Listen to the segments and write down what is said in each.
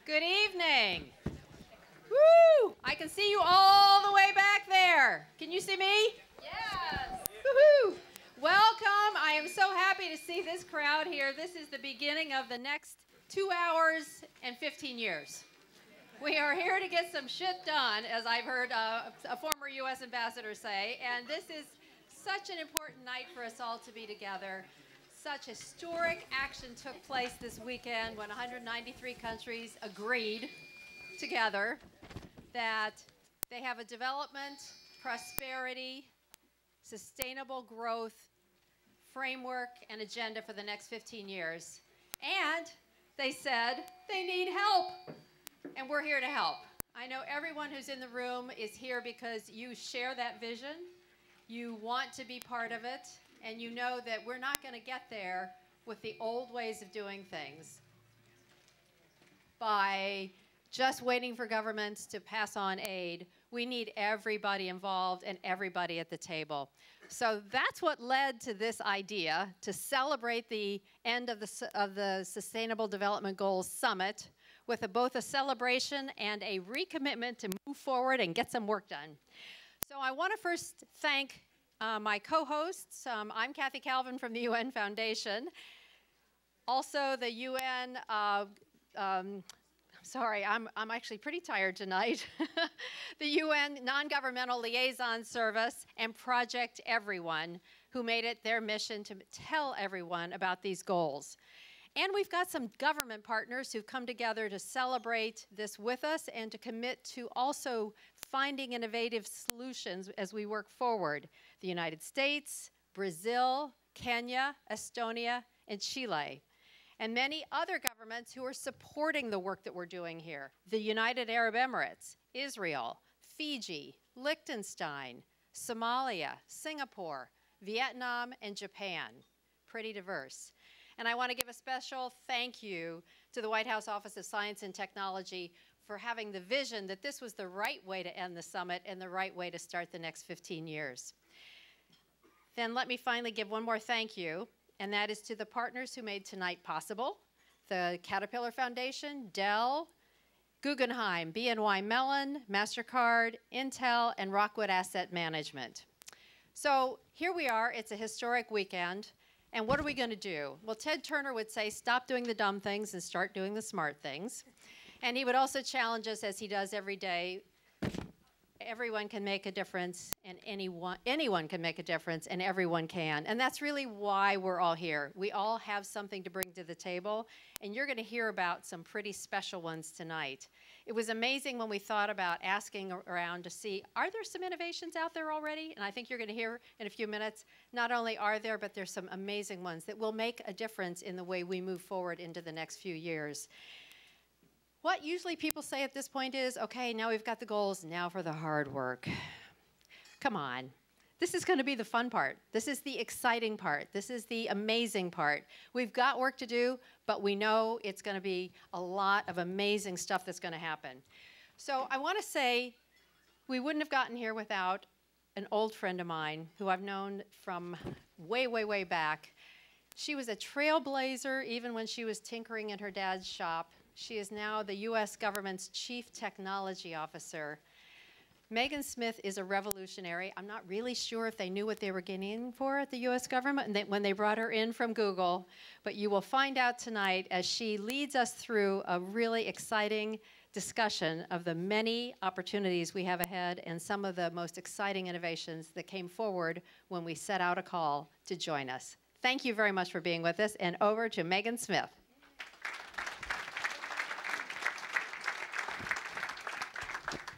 Good evening. Woo! I can see you all the way back there. Can you see me? Yes. Woohoo! Welcome. I am so happy to see this crowd here. This is the beginning of the next 2 hours and 15 years. We are here to get some shit done, as I've heard a former U.S. ambassador say, and this is such an important night for us all to be together. Such historic action took place this weekend when 193 countries agreed together that they have a development, prosperity, sustainable growth framework and agenda for the next 15 years. And they said they need help, and we're here to help. I know everyone who's in the room is here because you share that vision, you want to be part of it, and you know that we're not going to get there with the old ways of doing things by just waiting for governments to pass on aid. We need everybody involved and everybody at the table. So that's what led to this idea to celebrate the end of the Sustainable Development Goals Summit with both a celebration and a recommitment to move forward and get some work done. So I want to first thank my co-hosts. I'm Kathy Calvin from the UN Foundation. Also the UN, sorry, I'm actually pretty tired tonight. The UN Non-Governmental Liaison Service and Project Everyone, who made it their mission to tell everyone about these goals. And we've got some government partners who've come together to celebrate this with us and to commit to also finding innovative solutions as we work forward. The United States, Brazil, Kenya, Estonia, and Chile. And many other governments who are supporting the work that we're doing here. The United Arab Emirates, Israel, Fiji, Liechtenstein, Somalia, Singapore, Vietnam, and Japan. Pretty diverse. And I want to give a special thank you to the White House Office of Science and Technology for having the vision that this was the right way to end the summit and the right way to start the next 15 years. Then let me finally give one more thank you, and that is to the partners who made tonight possible: the Caterpillar Foundation, Dell, Guggenheim, BNY Mellon, MasterCard, Intel, and Rockwood Asset Management. So here we are. It's a historic weekend. And what are we going to do? Well, Ted Turner would say, stop doing the dumb things and start doing the smart things. And he would also challenge us, as he does every day, everyone can make a difference, and anyone can make a difference, and everyone can. And that's really why we're all here. We all have something to bring to the table, and you're going to hear about some pretty special ones tonight. It was amazing when we thought about asking around to see, are there some innovations out there already? And I think you're going to hear in a few minutes, not only are there, but there's some amazing ones that will make a difference in the way we move forward into the next few years. What usually people say at this point is, okay, now we've got the goals, now for the hard work. Come on. This is going to be the fun part. This is the exciting part. This is the amazing part. We've got work to do, but we know it's going to be a lot of amazing stuff that's going to happen. So I want to say we wouldn't have gotten here without an old friend of mine who I've known from way, way, way back. She was a trailblazer even when she was tinkering in her dad's shop. She is now the U.S. government's Chief Technology Officer. Megan Smith is a revolutionary. I'm not really sure if they knew what they were getting in for at the U.S. government when they brought her in from Google, but you will find out tonight as she leads us through a really exciting discussion of the many opportunities we have ahead and some of the most exciting innovations that came forward when we set out a call to join us. Thank you very much for being with us, and over to Megan Smith.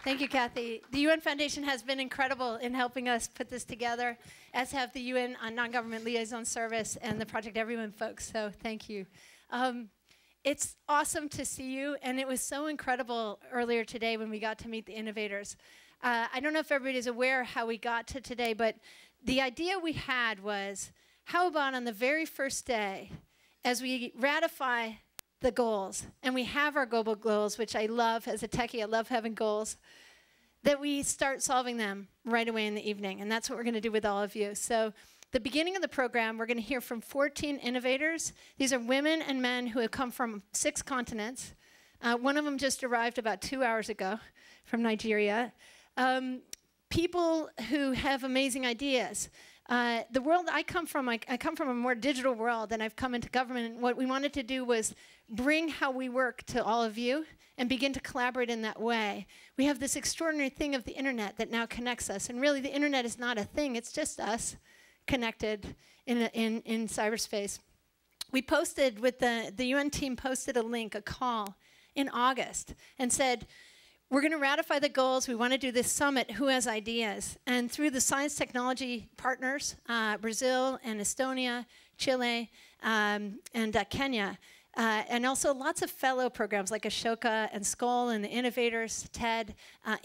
Thank you, Kathy. The UN Foundation has been incredible in helping us put this together, as have the UN Non-Government Liaison Service and the Project Everyone folks, so thank you. It's awesome to see you, and it was so incredible earlier today when we got to meet the innovators. I don't know if everybody's aware how we got to today, but the idea we had was, how about on the very first day, as we ratify the goals, and we have our global goals, which I love as a techie, I love having goals, that we start solving them right away in the evening, and that's what we're going to do with all of you. So the beginning of the program, we're going to hear from 14 innovators. These are women and men who have come from 6 continents. One of them just arrived about 2 hours ago from Nigeria. People who have amazing ideas. The world I come from a more digital world, and I've come into government. And what we wanted to do was bring how we work to all of you and begin to collaborate in that way. We have this extraordinary thing of the internet that now connects us. And really, the internet is not a thing. It's just us connected in cyberspace. We posted, with the UN team posted a link, a call in August, and said, we're going to ratify the goals. We want to do this summit. Who has ideas? And through the science technology partners, Brazil and Estonia, Chile, and Kenya, and also lots of fellow programs like Ashoka and Skoll and the innovators, TED,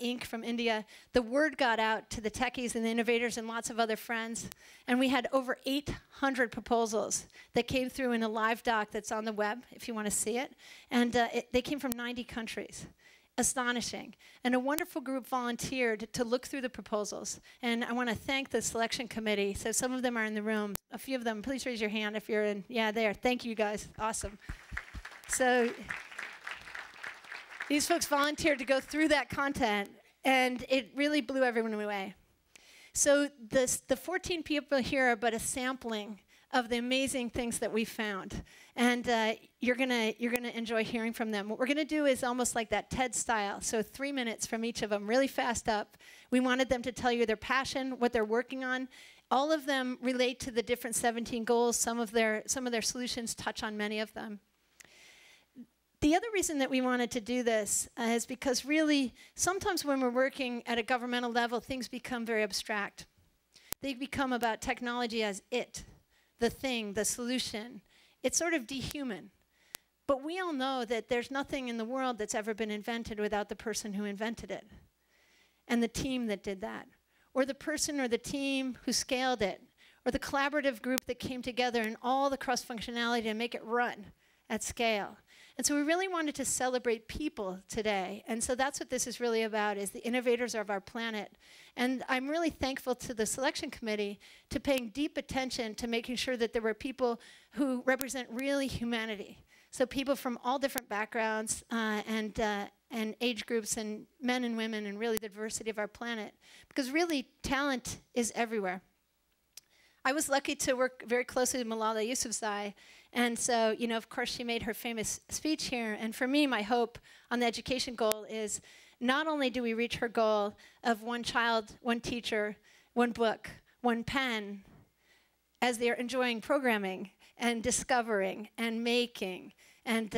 Inc. from India. The word got out to the techies and the innovators and lots of other friends. And we had over 800 proposals that came through in a live doc that's on the web, if you want to see it. And they came from 90 countries. Astonishing. And a wonderful group volunteered to look through the proposals. And I want to thank the selection committee. So some of them are in the room. A few of them, please raise your hand if you're in. Yeah, there. Thank you, guys. Awesome. So these folks volunteered to go through that content, and it really blew everyone away. So the 14 people here are but a sampling of the amazing things that we found. And you're gonna enjoy hearing from them. What we're gonna do is almost like that TED style, so 3 minutes from each of them, really fast up. We wanted them to tell you their passion, what they're working on. All of them relate to the different 17 goals. Some of their solutions touch on many of them. The other reason that we wanted to do this is because really, sometimes when we're working at a governmental level, things become very abstract. They become about technology as it, the thing, the solution. It's sort of dehuman. But we all know that there's nothing in the world that's ever been invented without the person who invented it, and the team that did that, or the person or the team who scaled it, or the collaborative group that came together and all the cross-functionality to make it run at scale. And so we really wanted to celebrate people today. And so that's what this is really about, is the innovators of our planet. And I'm really thankful to the selection committee to paying deep attention to making sure that there were people who represent really humanity. So people from all different backgrounds and age groups, and men and women, and really the diversity of our planet. Because really, talent is everywhere. I was lucky to work very closely with Malala Yousafzai. And so, you know, of course, she made her famous speech here. And for me, my hope on the education goal is not only do we reach her goal of one child, one teacher, one book, one pen, as they're enjoying programming and discovering and making and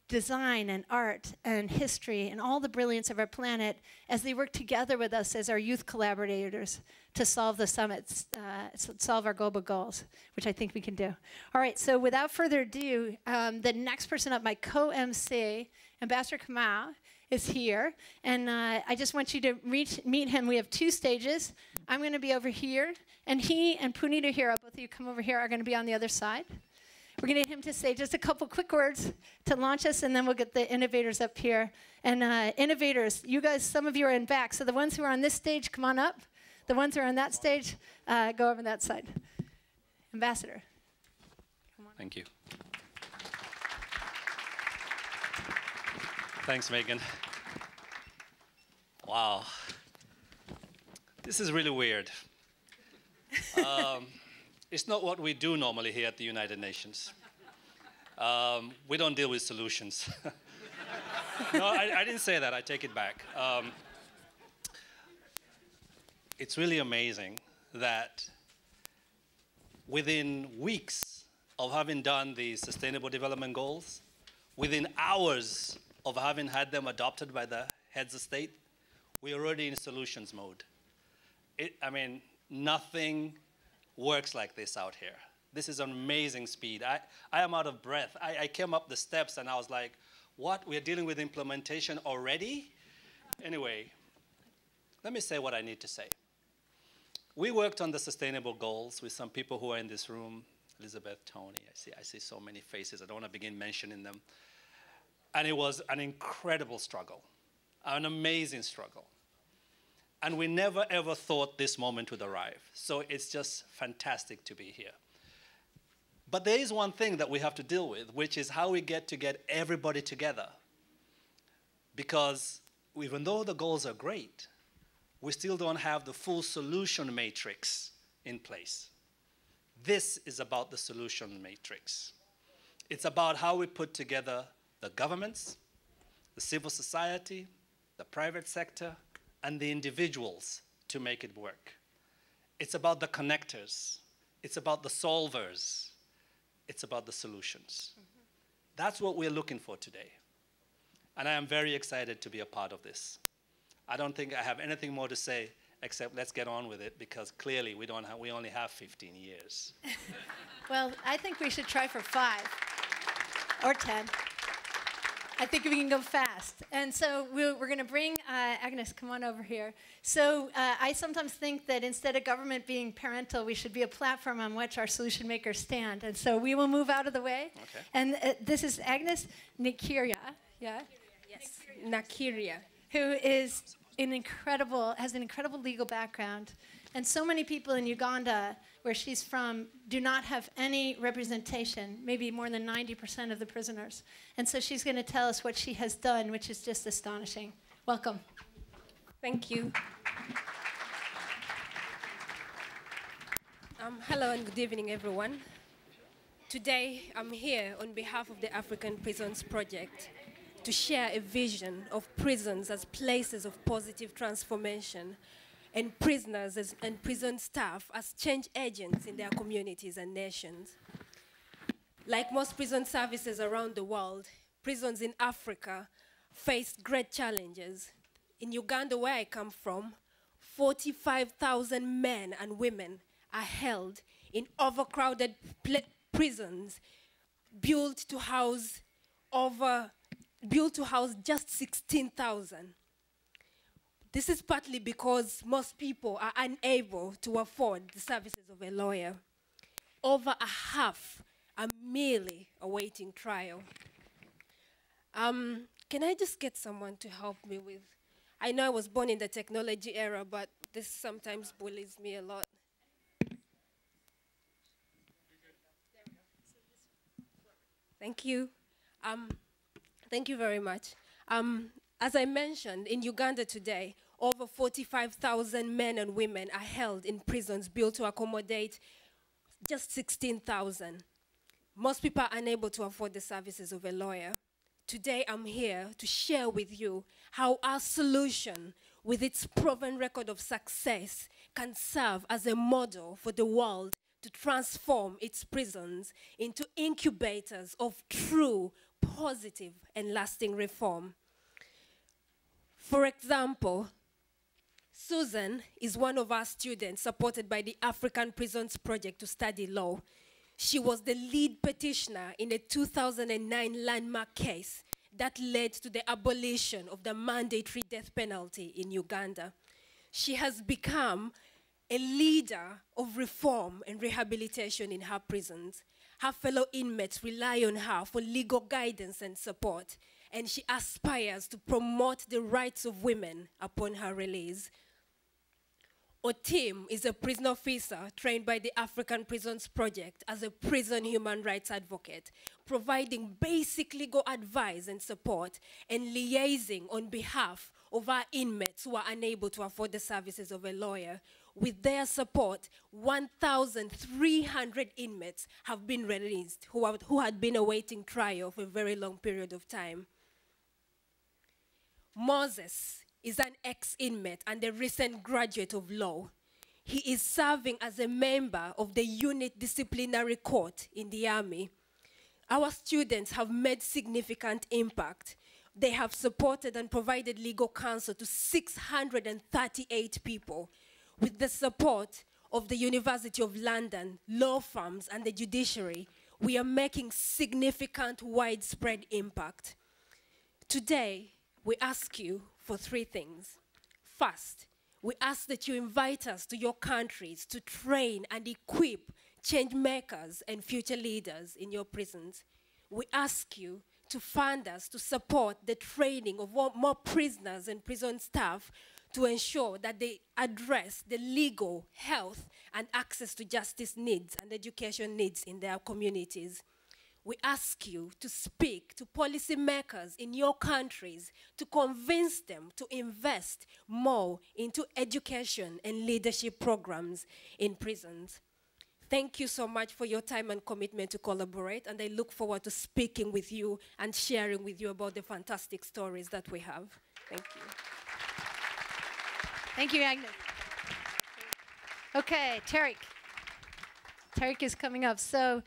design and art and history and all the brilliance of our planet, as they work together with us as our youth collaborators to solve the summits, solve our global goals, which I think we can do. All right, so without further ado, the next person up, my co-MC, Ambassador Kamau, is here. And I just want you to meet him. We have 2 stages. I'm going to be over here, and he and Punita here, both of you come over here, are going to be on the other side. We're going to get him to say just a couple quick words to launch us, and then we'll get the innovators up here. And innovators, you guys, some of you are in back. So the ones who are on this stage, come on up. The ones who are on that stage, go over that side. Ambassador. Come on. Thank you. Thanks, Megan. Wow. This is really weird. It's not what we do normally here at the United Nations. We don't deal with solutions. No, I didn't say that. I take it back. It's really amazing that within weeks of having done the Sustainable Development Goals, within hours of having had them adopted by the heads of state, we're already in solutions mode. I mean, nothing works like this out here. This is an amazing speed. I am out of breath. I came up the steps and I was like, what? We're dealing with implementation already? Anyway, let me say what I need to say. We worked on the sustainable goals with some people who are in this room. Elizabeth, Tony, I see so many faces. I don't want to begin mentioning them. And it was an incredible struggle, an amazing struggle. And we never, ever thought this moment would arrive. So it's just fantastic to be here. But there is one thing that we have to deal with, which is how we get everybody together because even though the goals are great, we still don't have the full solution matrix in place. This is about the solution matrix. It's about how we put together the governments, the civil society, the private sector, and the individuals to make it work. It's about the connectors. It's about the solvers. It's about the solutions. That's what we're looking for today. And I am very excited to be a part of this. I don't think I have anything more to say except let's get on with it, because clearly we only have 15 years. Well, I think we should try for 5 or 10. I think we can go fast. And so we're going to bring Agnes, come on over here. So I sometimes think that instead of government being parental, we should be a platform on which our solution makers stand. And so we will move out of the way. Okay. And this is Agnes Nikki, yeah? Yes, Nakiria. Who is has an incredible legal background. And so many people in Uganda, where she's from, do not have any representation, maybe more than 90% of the prisoners. And so she's going to tell us what she has done, which is just astonishing. Welcome. Thank you. Hello and good evening, everyone. Today, I'm here on behalf of the African Prisons Project to share a vision of prisons as places of positive transformation, and prisoners and prison staff as change agents in their communities and nations. Like most prison services around the world, prisons in Africa face great challenges. In Uganda, where I come from, 45,000 men and women are held in overcrowded prisons built to house just 16,000. This is partly because most people are unable to afford the services of a lawyer. Over a half are merely awaiting trial. Can I just get someone to help me with? I know I was born in the technology era, but this sometimes bullies me a lot. Thank you. Thank you very much. As I mentioned, in Uganda today, over 45,000 men and women are held in prisons built to accommodate just 16,000. Most people are unable to afford the services of a lawyer. Today, I'm here to share with you how our solution, with its proven record of success, can serve as a model for the world to transform its prisons into incubators of true, positive, and lasting reform. For example, Susan is one of our students supported by the African Prisons Project to study law. She was the lead petitioner in a 2009 landmark case that led to the abolition of the mandatory death penalty in Uganda. She has become a leader of reform and rehabilitation in her prisons. Her fellow inmates rely on her for legal guidance and support, and she aspires to promote the rights of women upon her release. Otim is a prison officer trained by the African Prisons Project as a prison human rights advocate, providing basic legal advice and support and liaising on behalf of our inmates who are unable to afford the services of a lawyer. With their support, 1,300 inmates have been released who had been awaiting trial for a very long period of time. Moses is an ex-inmate and a recent graduate of law. He is serving as a member of the unit disciplinary court in the army. Our students have made significant impact. They have supported and provided legal counsel to 638 people. With the support of the University of London, law firms, and the judiciary, we are making significant widespread impact. Today, we ask you for 3 things. First, we ask that you invite us to your countries to train and equip change makers and future leaders in your prisons. We ask you to fund us to support the training of more prisoners and prison staff to ensure that they address the legal, health, and access to justice needs and education needs in their communities. we ask you to speak to policymakers in your countries to convince them to invest more into education and leadership programs in prisons. Thank you so much for your time and commitment to collaborate, and I look forward to speaking with you and sharing with you about the fantastic stories that we have. Thank you. Thank you, Agnes. Okay, Tariq. Tariq is coming up. So,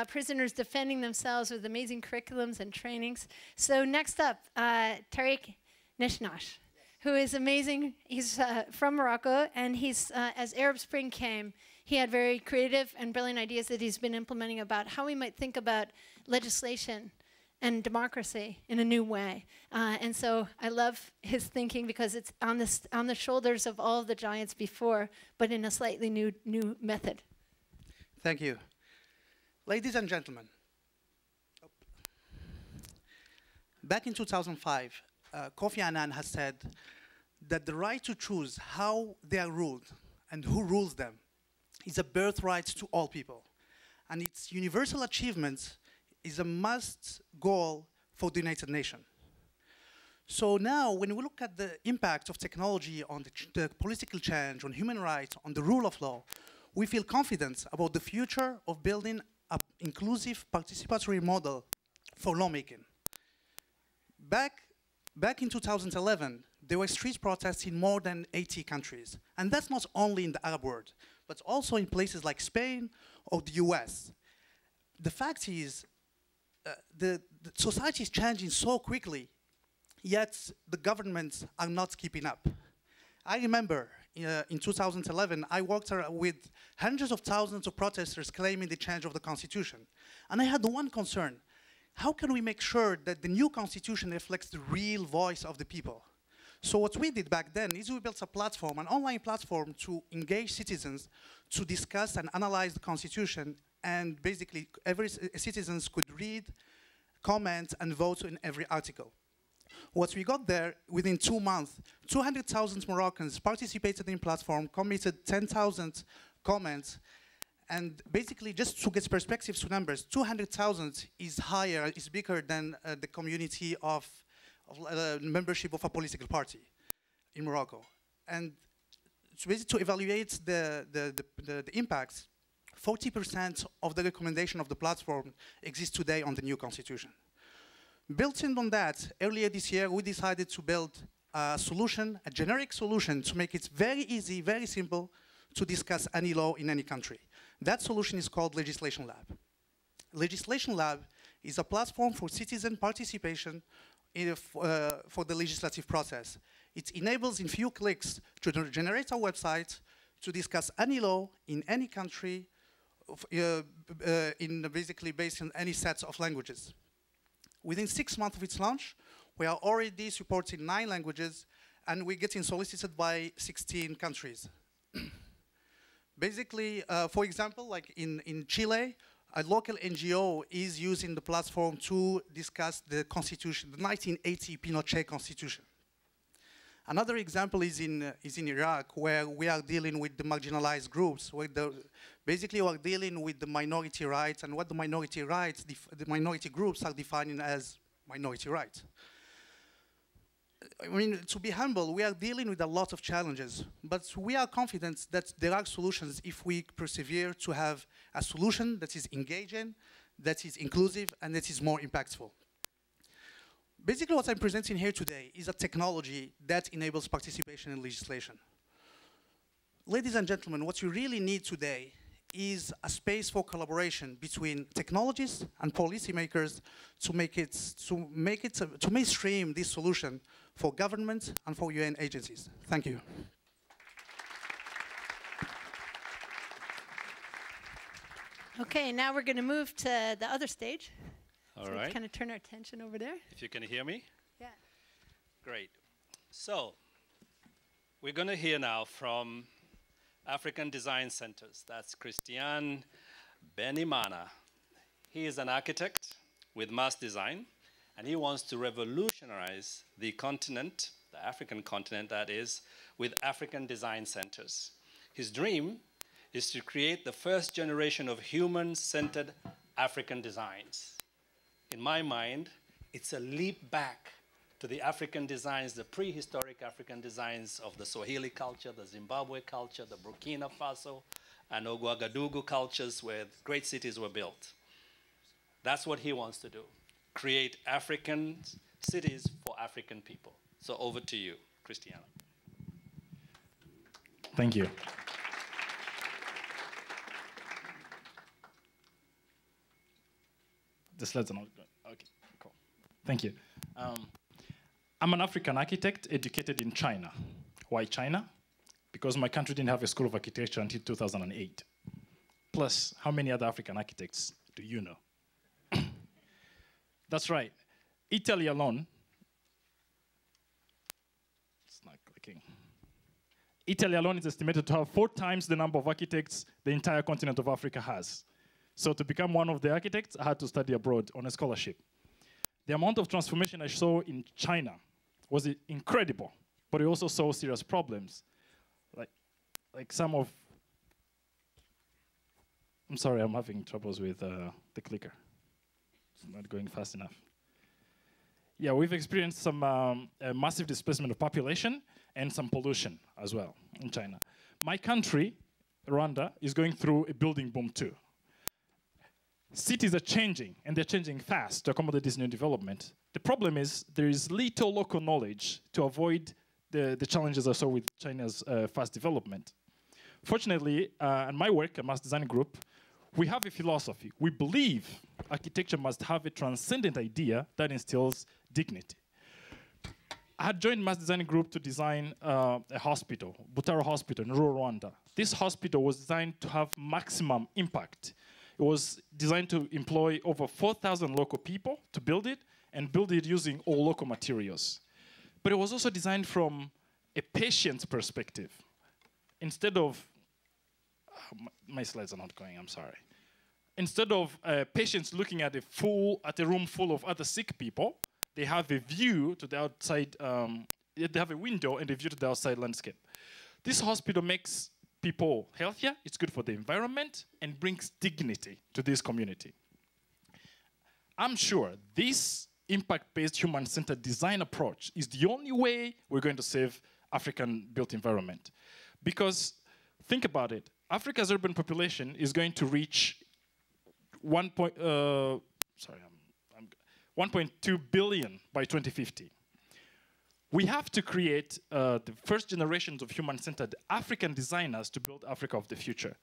prisoners defending themselves with amazing curriculums and trainings. So next up, Tariq Nasha, who is amazing. He's from Morocco, and he's, as Arab Spring came, he had very creative and brilliant ideas that he's been implementing about how we might think about legislation and democracy in a new way. And so I love his thinking because it's on the shoulders of all of the giants before, but in a slightly new method. Thank you. Ladies and gentlemen, back in 2005, Kofi Annan has said that the right to choose how they are ruled and who rules them is a birthright to all people. And its universal achievement is a must goal for the United Nations. So now, when we look at the impact of technology on the political change, on human rights, on the rule of law, we feel confident about the future of building an inclusive, participatory model for lawmaking. Back in 2011, there were street protests in more than 80 countries. And that's not only in the Arab world, but also in places like Spain or the US. The fact is, the society is changing so quickly, yet the governments are not keeping up. I remember in 2011, I worked with hundreds of thousands of protesters claiming the change of the constitution. And I had one concern. How can we make sure that the new constitution reflects the real voice of the people? So what we did back then is we built a platform, an online platform to engage citizens to discuss and analyze the constitution, and basically every citizens could read, comment, and vote in every article. What we got there, within 2 months, 200,000 Moroccans participated in the platform, committed 10,000 comments, and basically, just to get perspectives to numbers, 200,000 is higher, is bigger than the community of membership of a political party in Morocco. And so basically, to evaluate the impacts, 40% of the recommendation of the platform exists today on the new constitution. Built in on that, earlier this year, we decided to build a solution, a generic solution, to make it very easy, very simple to discuss any law in any country. That solution is called Legislation Lab. Legislation Lab is a platform for citizen participation for the legislative process. It enables in few clicks to generate a website to discuss any law in any country, basically based on any set of languages. Within 6 months of its launch, we are already supporting 9 languages, and we're getting solicited by 16 countries. Basically, for example, like in Chile, a local NGO is using the platform to discuss the constitution, the 1980 Pinochet constitution. Another example is in Iraq, where we are dealing with the marginalized groups, where basically we are dealing with the minority rights and what the minority rights, the minority groups are defining as minority rights. I mean, to be humble, we are dealing with a lot of challenges, but we are confident that there are solutions if we persevere to have a solution that is engaging, that is inclusive, and that is more impactful. Basically, what I'm presenting here today is a technology that enables participation in legislation. Ladies and gentlemen, what you really need today is a space for collaboration between technologists and policymakers to mainstream this solution for government and for UN agencies. Thank you. Okay, now we're going to move to the other stage. All so right. Kind of turn our attention over there. If you can hear me? Yeah. Great. So, we're going to hear now from African Design Centers. That's Christian Benimana. He is an architect with mass design, and he wants to revolutionize the continent, the African continent that is, with African design centers. His dream is to create the first generation of human-centered African designs. In my mind, it's a leap back to the African designs, the prehistoric African designs of the Swahili culture, the Zimbabwe culture, the Burkina Faso, and Ouagadougou cultures where great cities were built. That's what he wants to do, create African cities for African people. So over to you, Christiana. Thank you. The slides are not good. Okay, cool. Thank you. I'm an African architect educated in China. Why China? Because my country didn't have a school of architecture until 2008. Plus, how many other African architects do you know? That's right. Italy alone, it's not clicking. Italy alone is estimated to have 4 times the number of architects the entire continent of Africa has. So to become one of the architects, I had to study abroad on a scholarship. The amount of transformation I saw in China was incredible, but I also saw serious problems. Like some of, I'm sorry, I'm having troubles with the clicker. It's not going fast enough. Yeah, we've experienced some massive displacement of population and some pollution as well in China. My country, Rwanda, is going through a building boom too. Cities are changing, and they're changing fast to accommodate this new development. The problem is there is little local knowledge to avoid the challenges I saw with China's fast development. Fortunately, in my work at Mass Design Group, we have a philosophy. We believe architecture must have a transcendent idea that instills dignity. I had joined Mass Design Group to design a hospital, Butaro Hospital in rural Rwanda. This hospital was designed to have maximum impact. It was designed to employ over 4,000 local people to build it, and build it using all local materials. But it was also designed from a patient's perspective. Instead of, my slides are not going, I'm sorry. Instead of patients looking at a room full of other sick people, they have a view to the outside, they have a window and a view to the outside landscape. This hospital makes people healthier, it's good for the environment, and brings dignity to this community. I'm sure this impact-based human-centered design approach is the only way we're going to save African built environment. Because think about it, Africa's urban population is going to reach 1.2 billion by 2050. We have to create the first generations of human-centered African designers to build Africa of the future.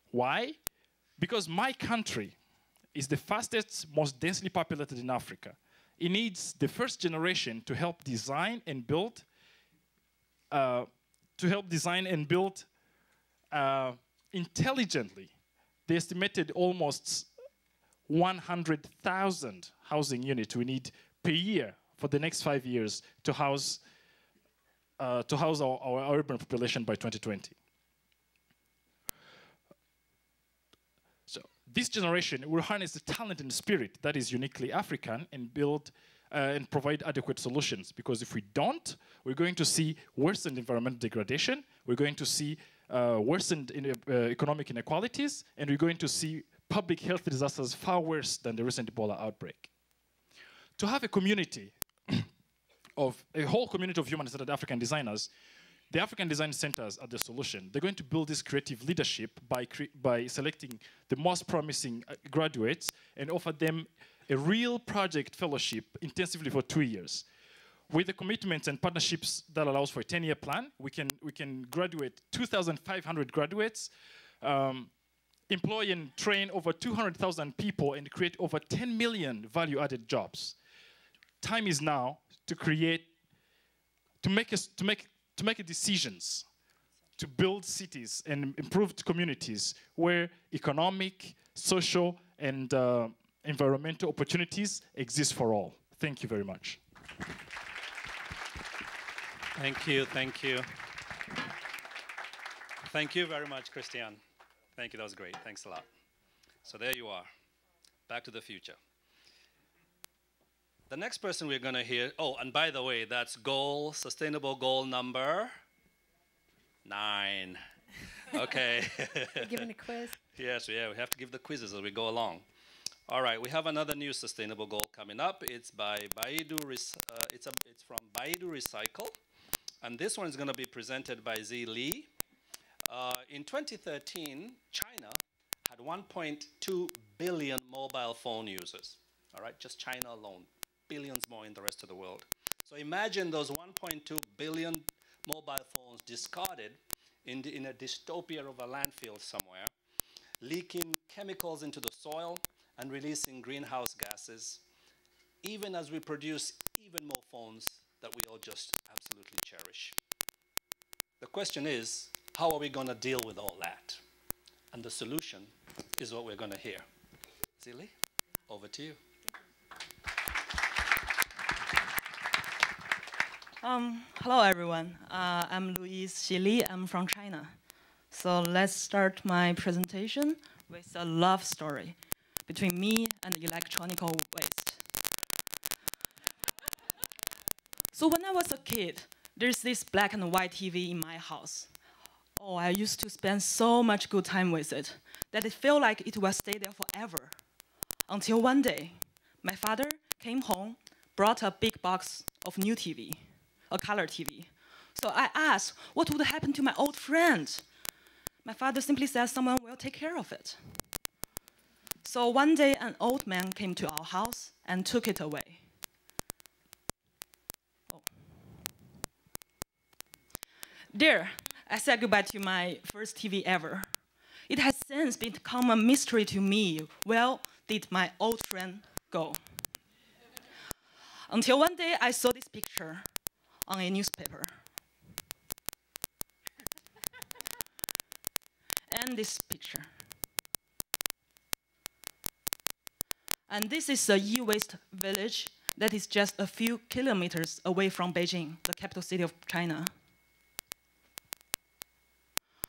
Why? Because my country is the fastest, most densely populated in Africa. It needs the first generation to help design and build, intelligently. They estimated almost 100,000 housing units we need per year for the next 5 years to house our urban population by 2020. So this generation will harness the talent and spirit that is uniquely African and build and provide adequate solutions. Because if we don't, we're going to see worsened environmental degradation, we're going to see worsened economic inequalities, and we're going to see public health disasters far worse than the recent Ebola outbreak. To have a community a whole community of human-centered African designers, the African Design Centers are the solution. They're going to build this creative leadership by selecting the most promising graduates and offer them a real project fellowship intensively for 2 years. With the commitments and partnerships that allows for a 10-year plan, we can graduate 2,500 graduates, employ and train over 200,000 people, and create over 10 million value-added jobs. Time is now to make decisions to build cities and improved communities where economic, social, and environmental opportunities exist for all. Thank you very much. Thank you, thank you. Thank you very much, Christian. Thank you, that was great. Thanks a lot. So there you are, Back to the Future. The next person we're going to hear, oh, and by the way, that's sustainable goal number 9. Okay. Giving a quiz. Yes, yeah, we have to give the quizzes as we go along. All right, we have another new sustainable goal coming up. It's by it's from Baidu Recycle, and this one is going to be presented by Shelly Lee. In 2013, China had 1.2 billion mobile phone users. All right, just China alone, billions more in the rest of the world. So imagine those 1.2 billion mobile phones discarded in a dystopia of a landfill somewhere, leaking chemicals into the soil and releasing greenhouse gases, even as we produce even more phones that we all just absolutely cherish. The question is, how are we going to deal with all that? And the solution is what we're going to hear. Shelly, over to you. Hello, everyone. I'm Shelly Lee. I'm from China. So let's start my presentation with a love story between me and electronic waste. So when I was a kid, there's this black and white TV in my house. Oh, I used to spend so much good time with it that it felt like it will stay there forever. Until one day, my father came home, brought a big box of new TV, a color TV. So I asked, what would happen to my old friend? My father simply said someone will take care of it. So one day, an old man came to our house and took it away. Oh. There, I said goodbye to my first TV ever. It has since become a mystery to me. Where did my old friend go? Until one day, I saw this picture on a newspaper. And this picture. And this is a e-waste village that is just a few kilometers away from Beijing, the capital city of China.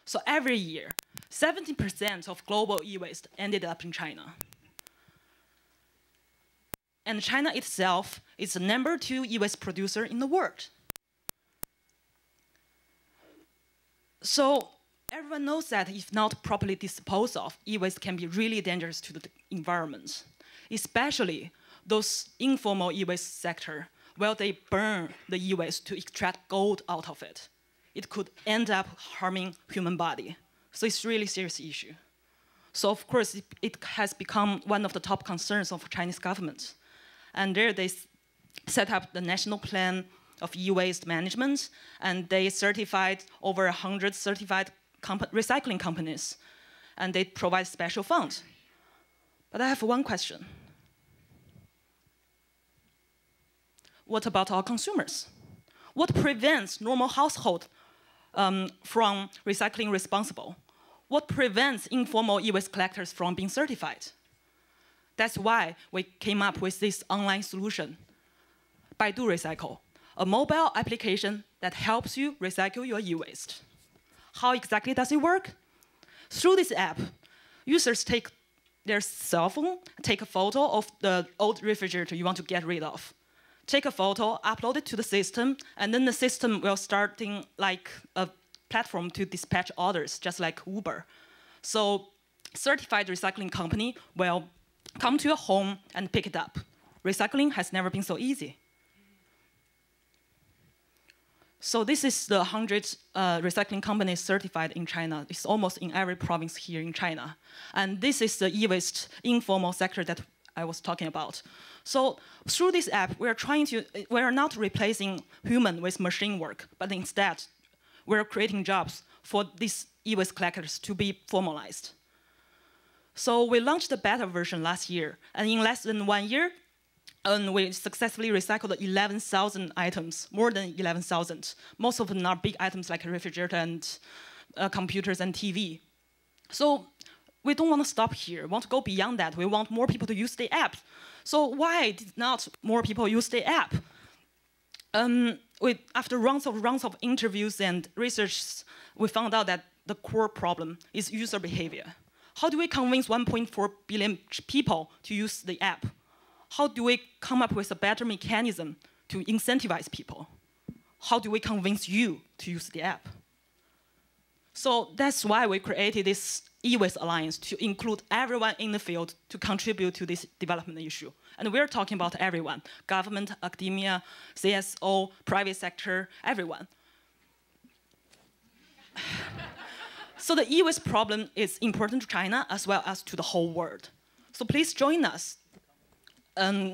So every year, 70% of global e-waste ended up in China. And China itself is the #2 e-waste producer in the world. So everyone knows that if not properly disposed of, e-waste can be really dangerous to the environment, especially those informal e-waste sector, where they burn the e-waste to extract gold out of it. It could end up harming human body. So it's really serious issue. So of course, it has become one of the top concerns of Chinese government. And there they set up the national plan of e-waste management, and they certified over 100 certified recycling companies, and they provide special funds. But I have one question. What about our consumers? What prevents normal household from recycling responsible? What prevents informal e-waste collectors from being certified? That's why we came up with this online solution, Baidu Recycle, a mobile application that helps you recycle your e-waste. How exactly does it work? Through this app, users take their cell phone, take a photo of the old refrigerator you want to get rid of, take a photo, upload it to the system, and then the system will start like a platform to dispatch orders, just like Uber. So certified recycling company will come to your home and pick it up. Recycling has never been so easy. So this is the 100 recycling companies certified in China. It's almost in every province here in China. And this is the e-waste informal sector that I was talking about. So through this app, we are not replacing human with machine work, but instead, we're creating jobs for these e-waste collectors to be formalized. So we launched the beta version last year, and in less than 1 year, we successfully recycled 11,000 items, more than 11,000. Most of them are big items like a refrigerator and computers and TV. So we don't want to stop here. We want to go beyond that. We want more people to use the app. So why did not more people use the app? After rounds of interviews and research, we found out that the core problem is user behavior. How do we convince 1.4 billion people to use the app? How do we come up with a better mechanism to incentivize people? How do we convince you to use the app? So that's why we created this EU-US alliance to include everyone in the field to contribute to this development issue. And we're talking about everyone, government, academia, CSO, private sector, everyone. So the EU-US problem is important to China as well as to the whole world. So please join us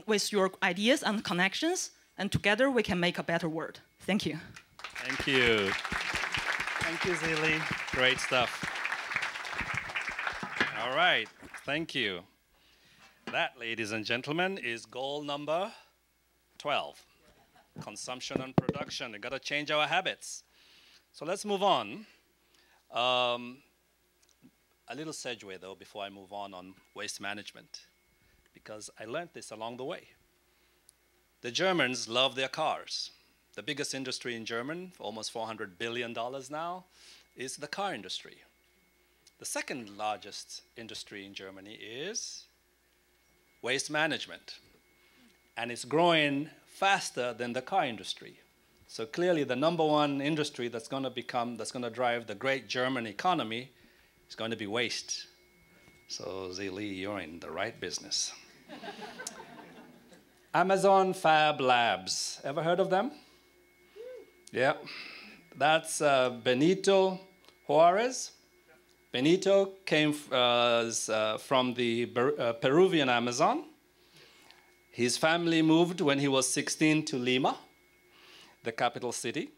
with your ideas and connections, and together we can make a better world. Thank you. Thank you. Thank you, Shelly. Great stuff. All right, thank you. That, ladies and gentlemen, is goal number 12. Consumption and production. We've got to change our habits. So let's move on. A little segue, though, before I move on waste management, because I learned this along the way. The Germans love their cars. The biggest industry in Germany, almost $400 billion now, is the car industry. The second largest industry in Germany is waste management. And it's growing faster than the car industry. So clearly the number one industry that's going to drive the great German economy is going to be waste. So Shelly, you're in the right business. Amazon Fab Labs. Ever heard of them? Yeah. That's Benito Juarez. Benito came from the Peruvian Amazon. His family moved when he was 16 to Lima, the capital city.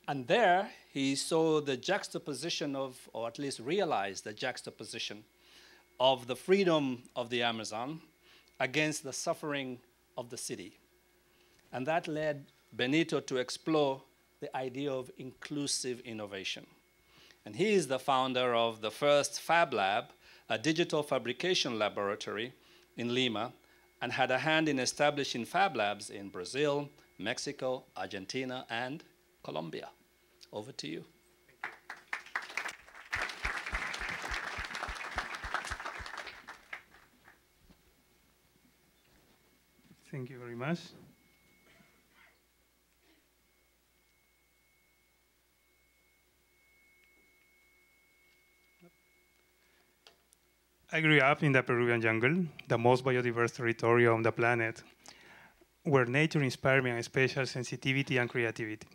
And there he saw the juxtaposition of, or at least realized the juxtaposition of the freedom of the Amazon against the suffering of the city. And that led Benito to explore the idea of inclusive innovation. And he is the founder of the first Fab Lab, a digital fabrication laboratory in Lima, and had a hand in establishing Fab Labs in Brazil, Mexico, Argentina, and Colombia. Over to you. Thank you very much. I grew up in the Peruvian jungle, the most biodiverse territory on the planet, where nature inspired me a special sensitivity and creativity.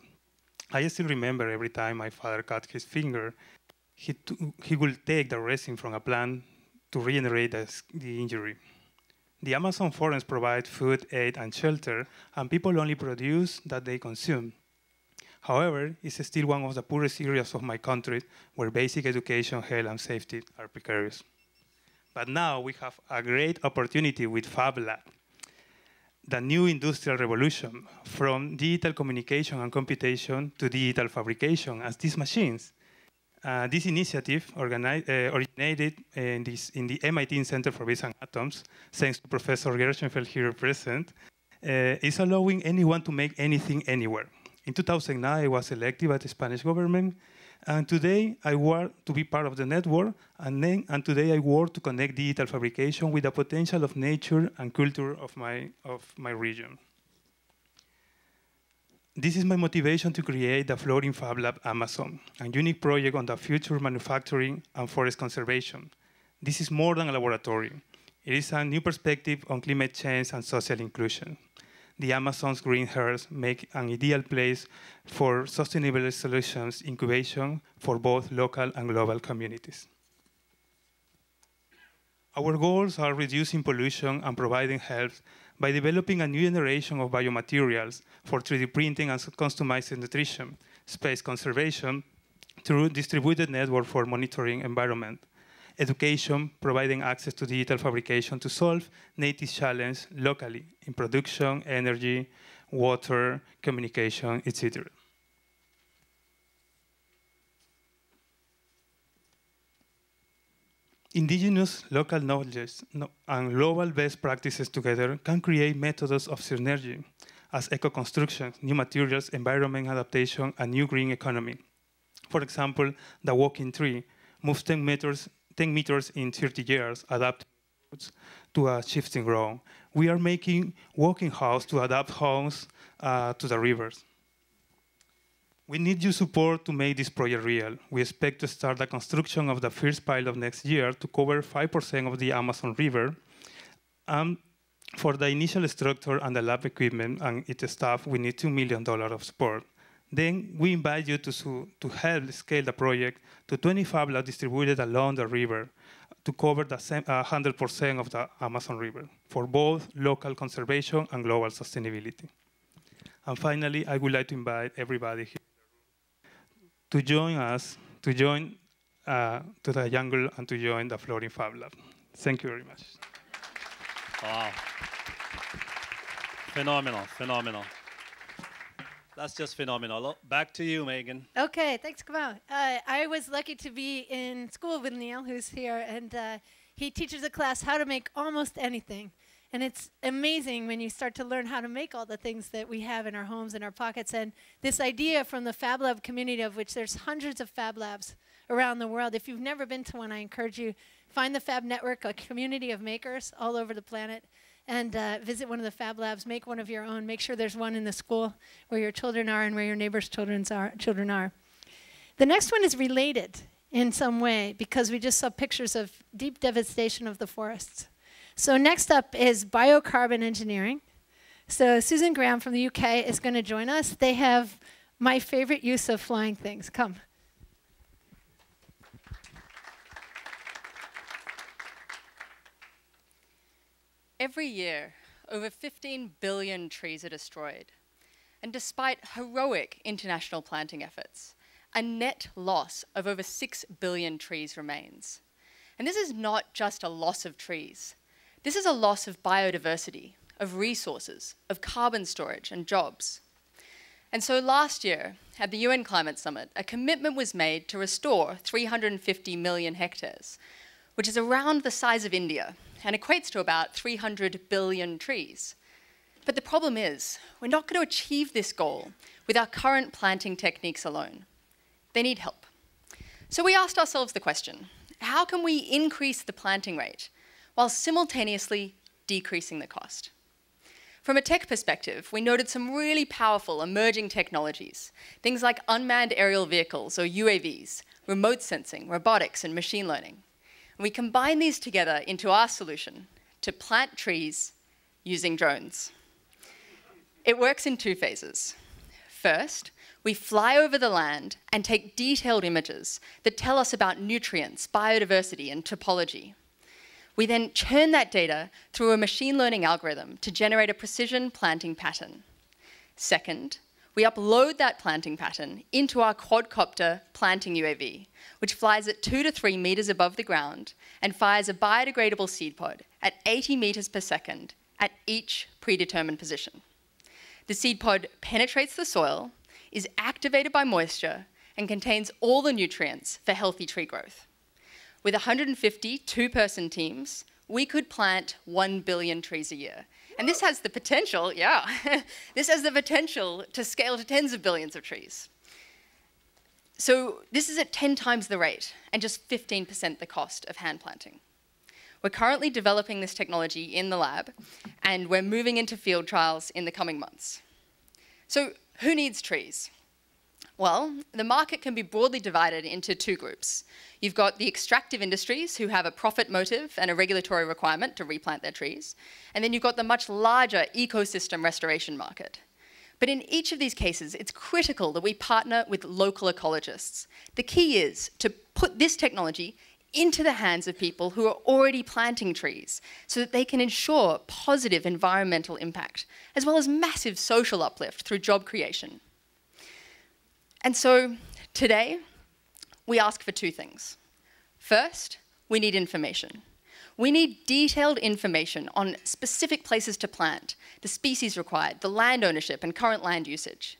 I still remember every time my father cut his finger, he would take the resin from a plant to regenerate the injury. The Amazon forests provide food, aid, and shelter, and people only produce that they consume. However, it's still one of the poorest areas of my country where basic education, health, and safety are precarious. But now we have a great opportunity with Fab Lab, the new industrial revolution, from digital communication and computation to digital fabrication as these machines. This initiative originated in the MIT Center for Bits and Atoms, thanks to Professor Gershenfeld here present, is allowing anyone to make anything anywhere. In 2009, I was elected by the Spanish government, and today I work to be part of the network, and today I work to connect digital fabrication with the potential of nature and culture of my region. This is my motivation to create the Floating Fab Lab Amazon, a unique project on the future manufacturing and forest conservation. This is more than a laboratory. It is a new perspective on climate change and social inclusion. The Amazon's green earth make an ideal place for sustainable solutions incubation for both local and global communities. Our goals are reducing pollution and providing health by developing a new generation of biomaterials for 3D printing and customized nutrition, space conservation through distributed network for monitoring environment, education, providing access to digital fabrication to solve native challenges locally in production, energy, water, communication, etc. Indigenous local knowledge and global best practices together can create methods of synergy as eco-construction, new materials, environment adaptation, and new green economy. For example, the walking tree moves 10 meters in 30 years, adapting to a shifting ground. We are making walking house to adapt homes to the rivers. We need your support to make this project real. We expect to start the construction of the first pilot next year to cover 5% of the Amazon River. For the initial structure and the lab equipment and its staff, we need $2 million of support. Then we invite you to help scale the project to 25 labs distributed along the river to cover the 100% of the Amazon River for both local conservation and global sustainability. And finally, I would like to invite everybody here to join us, to join to the jungle and to join the Floating Fab Lab. Thank you very much. Wow. Phenomenal, phenomenal. That's just phenomenal. Back to you, Megan. Okay, thanks, Kamal. I was lucky to be in school with Neil, who's here, and he teaches a class how to make almost anything. And it's amazing when you start to learn how to make all the things that we have in our homes and our pockets. And this idea from the Fab Lab community, of which there's hundreds of Fab Labs around the world. If you've never been to one, I encourage you, find the Fab Network, a community of makers all over the planet, and visit one of the Fab Labs, make one of your own, make sure there's one in the school where your children are and where your neighbors' children are. The next one is related in some way because we just saw pictures of deep devastation of the forests. So next up is biocarbon engineering. So Susan Graham from the UK is going to join us. They have my favorite use of flying things. Come. Every year, over 15 billion trees are destroyed. And despite heroic international planting efforts, a net loss of over 6 billion trees remains. And this is not just a loss of trees. This is a loss of biodiversity, of resources, of carbon storage and jobs. And so last year, at the UN Climate Summit, a commitment was made to restore 350 million hectares, which is around the size of India and equates to about 300 billion trees. But the problem is, we're not going to achieve this goal with our current planting techniques alone. They need help. So we asked ourselves the question, how can we increase the planting rate while simultaneously decreasing the cost? From a tech perspective, we noted some really powerful emerging technologies, things like unmanned aerial vehicles or UAVs, remote sensing, robotics, and machine learning. And we combine these together into our solution to plant trees using drones. It works in 2 phases. First, we fly over the land and take detailed images that tell us about nutrients, biodiversity, and topology. We then churn that data through a machine learning algorithm to generate a precision planting pattern. Second, we upload that planting pattern into our quadcopter planting UAV, which flies at 2 to 3 meters above the ground and fires a biodegradable seed pod at 80 meters per second at each predetermined position. The seed pod penetrates the soil, is activated by moisture, and contains all the nutrients for healthy tree growth. With 150 two-person teams, we could plant 1 billion trees a year. And this has the potential, this has the potential to scale to tens of billions of trees. So this is at 10 times the rate and just 15% the cost of hand planting. We're currently developing this technology in the lab, and we're moving into field trials in the coming months. So who needs trees? Well, the market can be broadly divided into 2 groups. You've got the extractive industries who have a profit motive and a regulatory requirement to replant their trees. And then you've got the much larger ecosystem restoration market. But in each of these cases, it's critical that we partner with local ecologists. The key is to put this technology into the hands of people who are already planting trees so that they can ensure positive environmental impact, as well as massive social uplift through job creation. And so today, we ask for 2 things. First, we need information. We need detailed information on specific places to plant, the species required, the land ownership, and current land usage.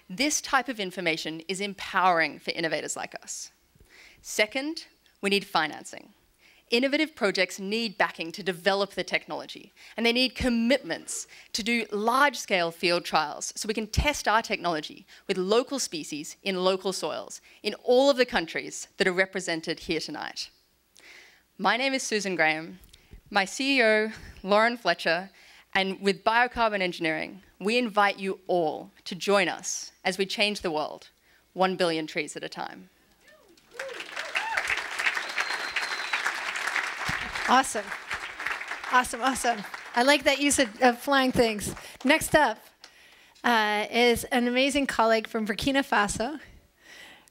This type of information is empowering for innovators like us. Second, we need financing. Innovative projects need backing to develop the technology, and they need commitments to do large-scale field trials so we can test our technology with local species in local soils in all of the countries that are represented here tonight. My name is Susan Graham. My CEO, Lauren Fletcher, and with Biocarbon Engineering, we invite you all to join us as we change the world, 1 billion trees at a time. Awesome. Awesome, awesome. I like that use of flying things. Next up is an amazing colleague from Burkina Faso,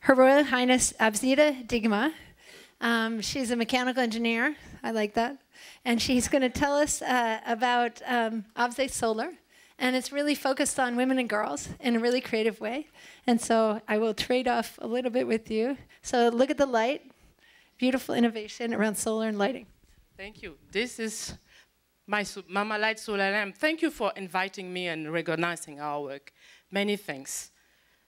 Her Royal Highness Nita De Gama. She's a mechanical engineer. I like that. And she's going to tell us about Abze Solar. And it's really focused on women and girls in a really creative way. And so I will trade off a little bit with you. So look at the light. Beautiful innovation around solar and lighting. Thank you. This is my Mama Light Solar Lamp. Thank you for inviting me and recognizing our work. Many thanks.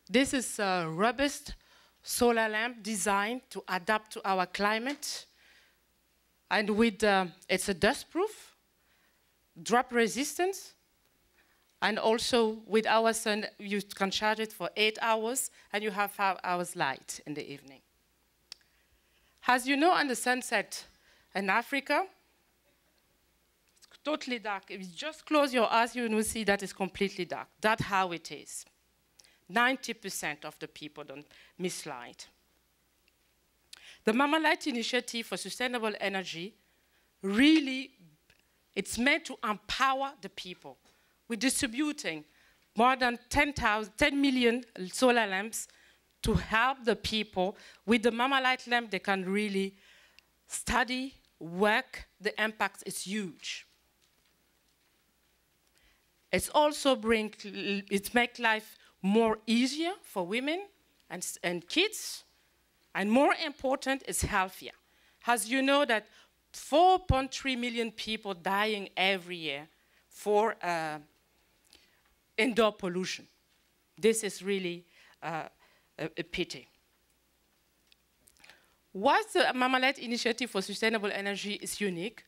This is a robust solar lamp designed to adapt to our climate. And with, it's a dust-proof, drop resistance, and also with our sun, you can charge it for 8 hours, and you have 5 hours light in the evening. As you know, on the sunset in Africa, it's totally dark. If you just close your eyes, you will see that it's completely dark. That's how it is. 90% of the people don't miss light. The Mama Light Initiative for Sustainable Energy, really, it's meant to empower the people. We're distributing more than 10 million solar lamps to help the people. With the Mama Light lamp, they can really study, work. The impact is huge. It's also make life more easier for women and kids. And more important, it's healthier. As you know that 4.3 million people dying every year for indoor pollution. This is really a pity. Why the Mama Light Initiative for Sustainable Energy is unique?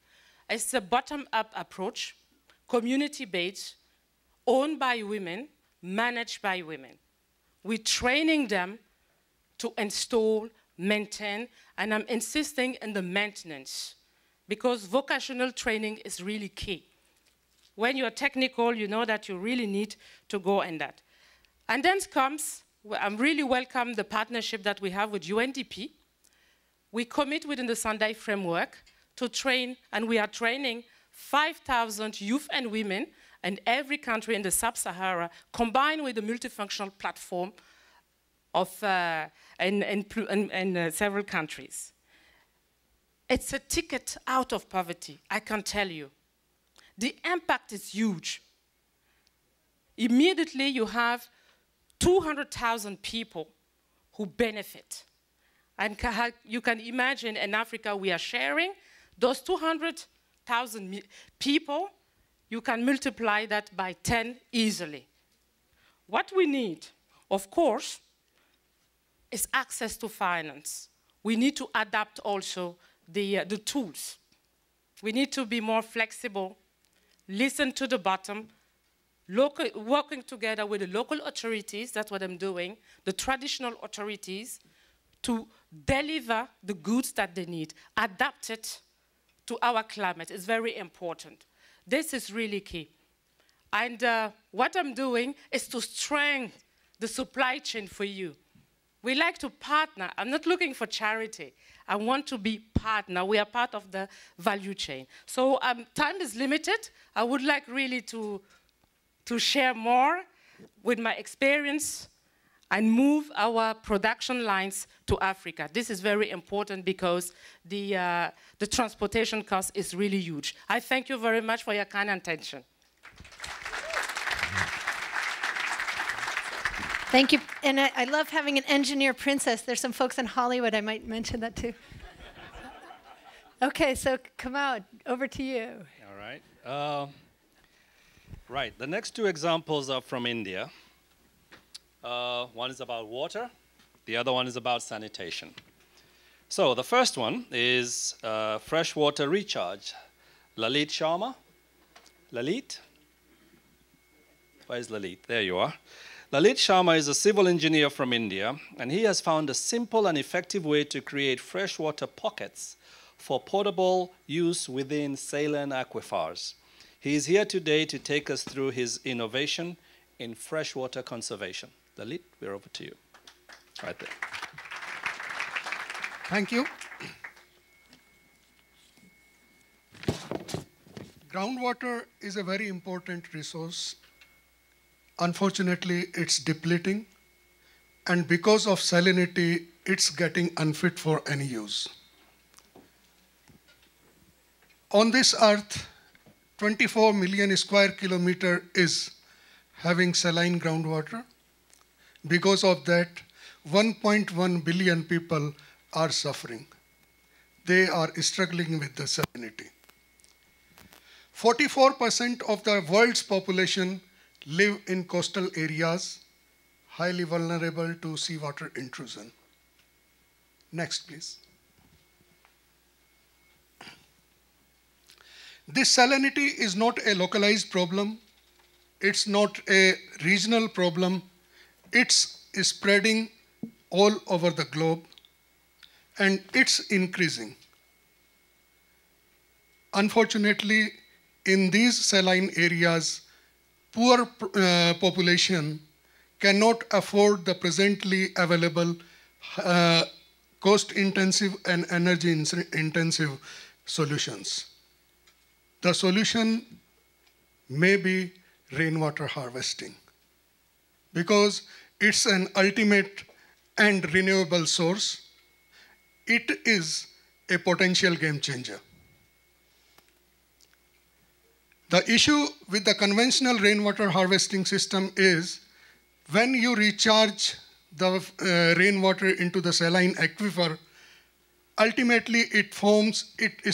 It's a bottom-up approach, community-based, owned by women, managed by women. We're training them to install, maintain, and I'm insisting on the maintenance because vocational training is really key. When you're technical, you know that you really need to go in that. And then comes, I'm really welcome the partnership that we have with UNDP. We commit within the Sendai framework to train, and we are training 5,000 youth and women in every country in the Sub-Sahara, combined with the multifunctional platform of in several countries. It's a ticket out of poverty, I can tell you. The impact is huge. Immediately you have 200,000 people who benefit. And you can imagine in Africa we are sharing those 200,000 people, you can multiply that by 10 easily. What we need, of course, is access to finance. We need to adapt also the tools. We need to be more flexible, listen to the bottom, working together with the local authorities, that's what I'm doing, the traditional authorities, to deliver the goods that they need, adapt it to our climate. It's very important. This is really key. And what I'm doing is to strengthen the supply chain for you. We like to partner. I'm not looking for charity. I want to be partner. We are part of the value chain. So time is limited. I would like really to share more with my experience and move our production lines to Africa. This is very important because the transportation cost is really huge. I thank you very much for your kind attention. Thank you. And I love having an engineer princess. There's some folks in Hollywood, I might mention that too. Okay, so Kamau, over to you. All right. Right, the next two examples are from India. One is about water. The other one is about sanitation. So the first one is freshwater recharge. Lalit Sharma. Lalit? Where's Lalit? There you are. Lalit Sharma is a civil engineer from India, and he has found a simple and effective way to create freshwater pockets for portable use within saline aquifers. He is here today to take us through his innovation in freshwater conservation. Lalit, we're over to you. Right there. Thank you. Groundwater is a very important resource. Unfortunately, it's depleting, and because of salinity, it's getting unfit for any use. On this earth, 24 million square kilometer is having saline groundwater. Because of that, 1.1 billion people are suffering. They are struggling with the salinity. 44% of the world's population live in coastal areas, highly vulnerable to seawater intrusion. Next, please. This salinity is not a localized problem. It's not a regional problem. It's spreading all over the globe, and it's increasing. Unfortunately, in these saline areas, poor population cannot afford the presently available cost-intensive and energy-intensive solutions. The solution may be rainwater harvesting, because it's an ultimate and renewable source. It is a potential game changer. The issue with the conventional rainwater harvesting system is when you recharge the rainwater into the saline aquifer, ultimately it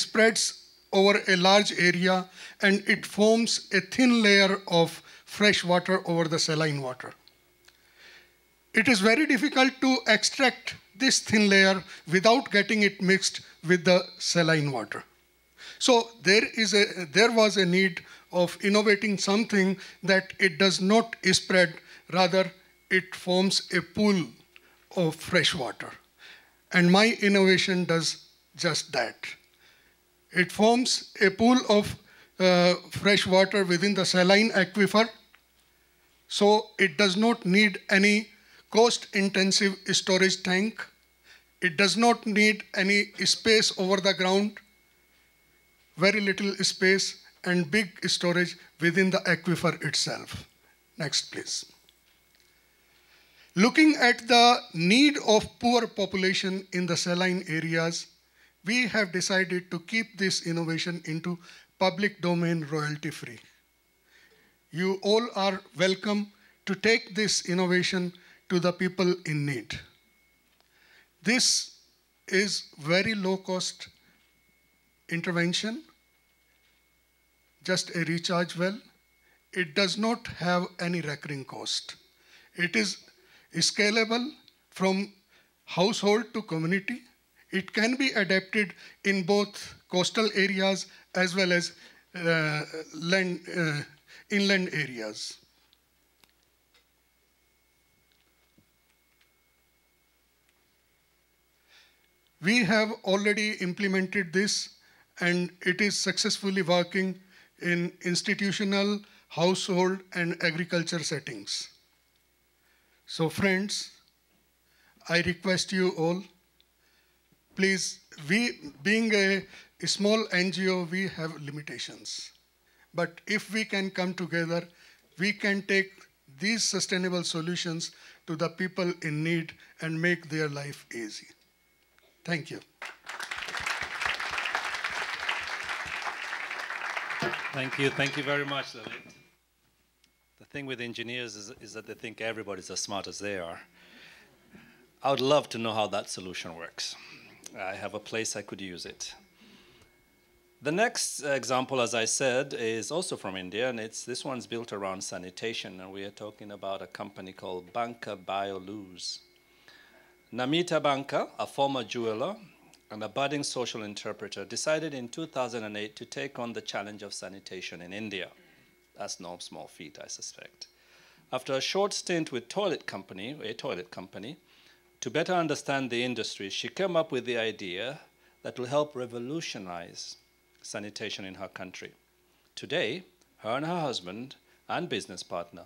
spreads over a large area, and it forms a thin layer of fresh water over the saline water. It is very difficult to extract this thin layer without getting it mixed with the saline water. So there was a need of innovating something that it does not spread, rather it forms a pool of fresh water. And my innovation does just that. It forms a pool of fresh water within the saline aquifer, so it does not need any cost-intensive storage tank. It does not need any space over the ground, very little space, and big storage within the aquifer itself. Next, please. Looking at the need of poor population in the saline areas, we have decided to keep this innovation into public domain royalty-free. You all are welcome to take this innovation to the people in need. This is very low-cost intervention, just a recharge well. It does not have any recurring cost. It is scalable from household to community. It can be adapted in both coastal areas as well as inland areas. We have already implemented this, and it is successfully working in institutional, household, and agriculture settings. So friends, I request you all, please, being a small NGO, we have limitations. But if we can come together, we can take these sustainable solutions to the people in need and make their life easy. Thank you. Thank you very much, Lalit. The thing with engineers is that they think everybody's as smart as they are. I would love to know how that solution works. I have a place I could use it. The next example, as I said, is also from India, and this one's built around sanitation, and we are talking about a company called Bunker Biolues. Namita Bunker, a former jeweler and a budding social interpreter, decided in 2008 to take on the challenge of sanitation in India. That's no small feat, I suspect. After a short stint with a toilet company, to better understand the industry, she came up with the idea that will help revolutionize sanitation in her country. Today, her and her husband and business partner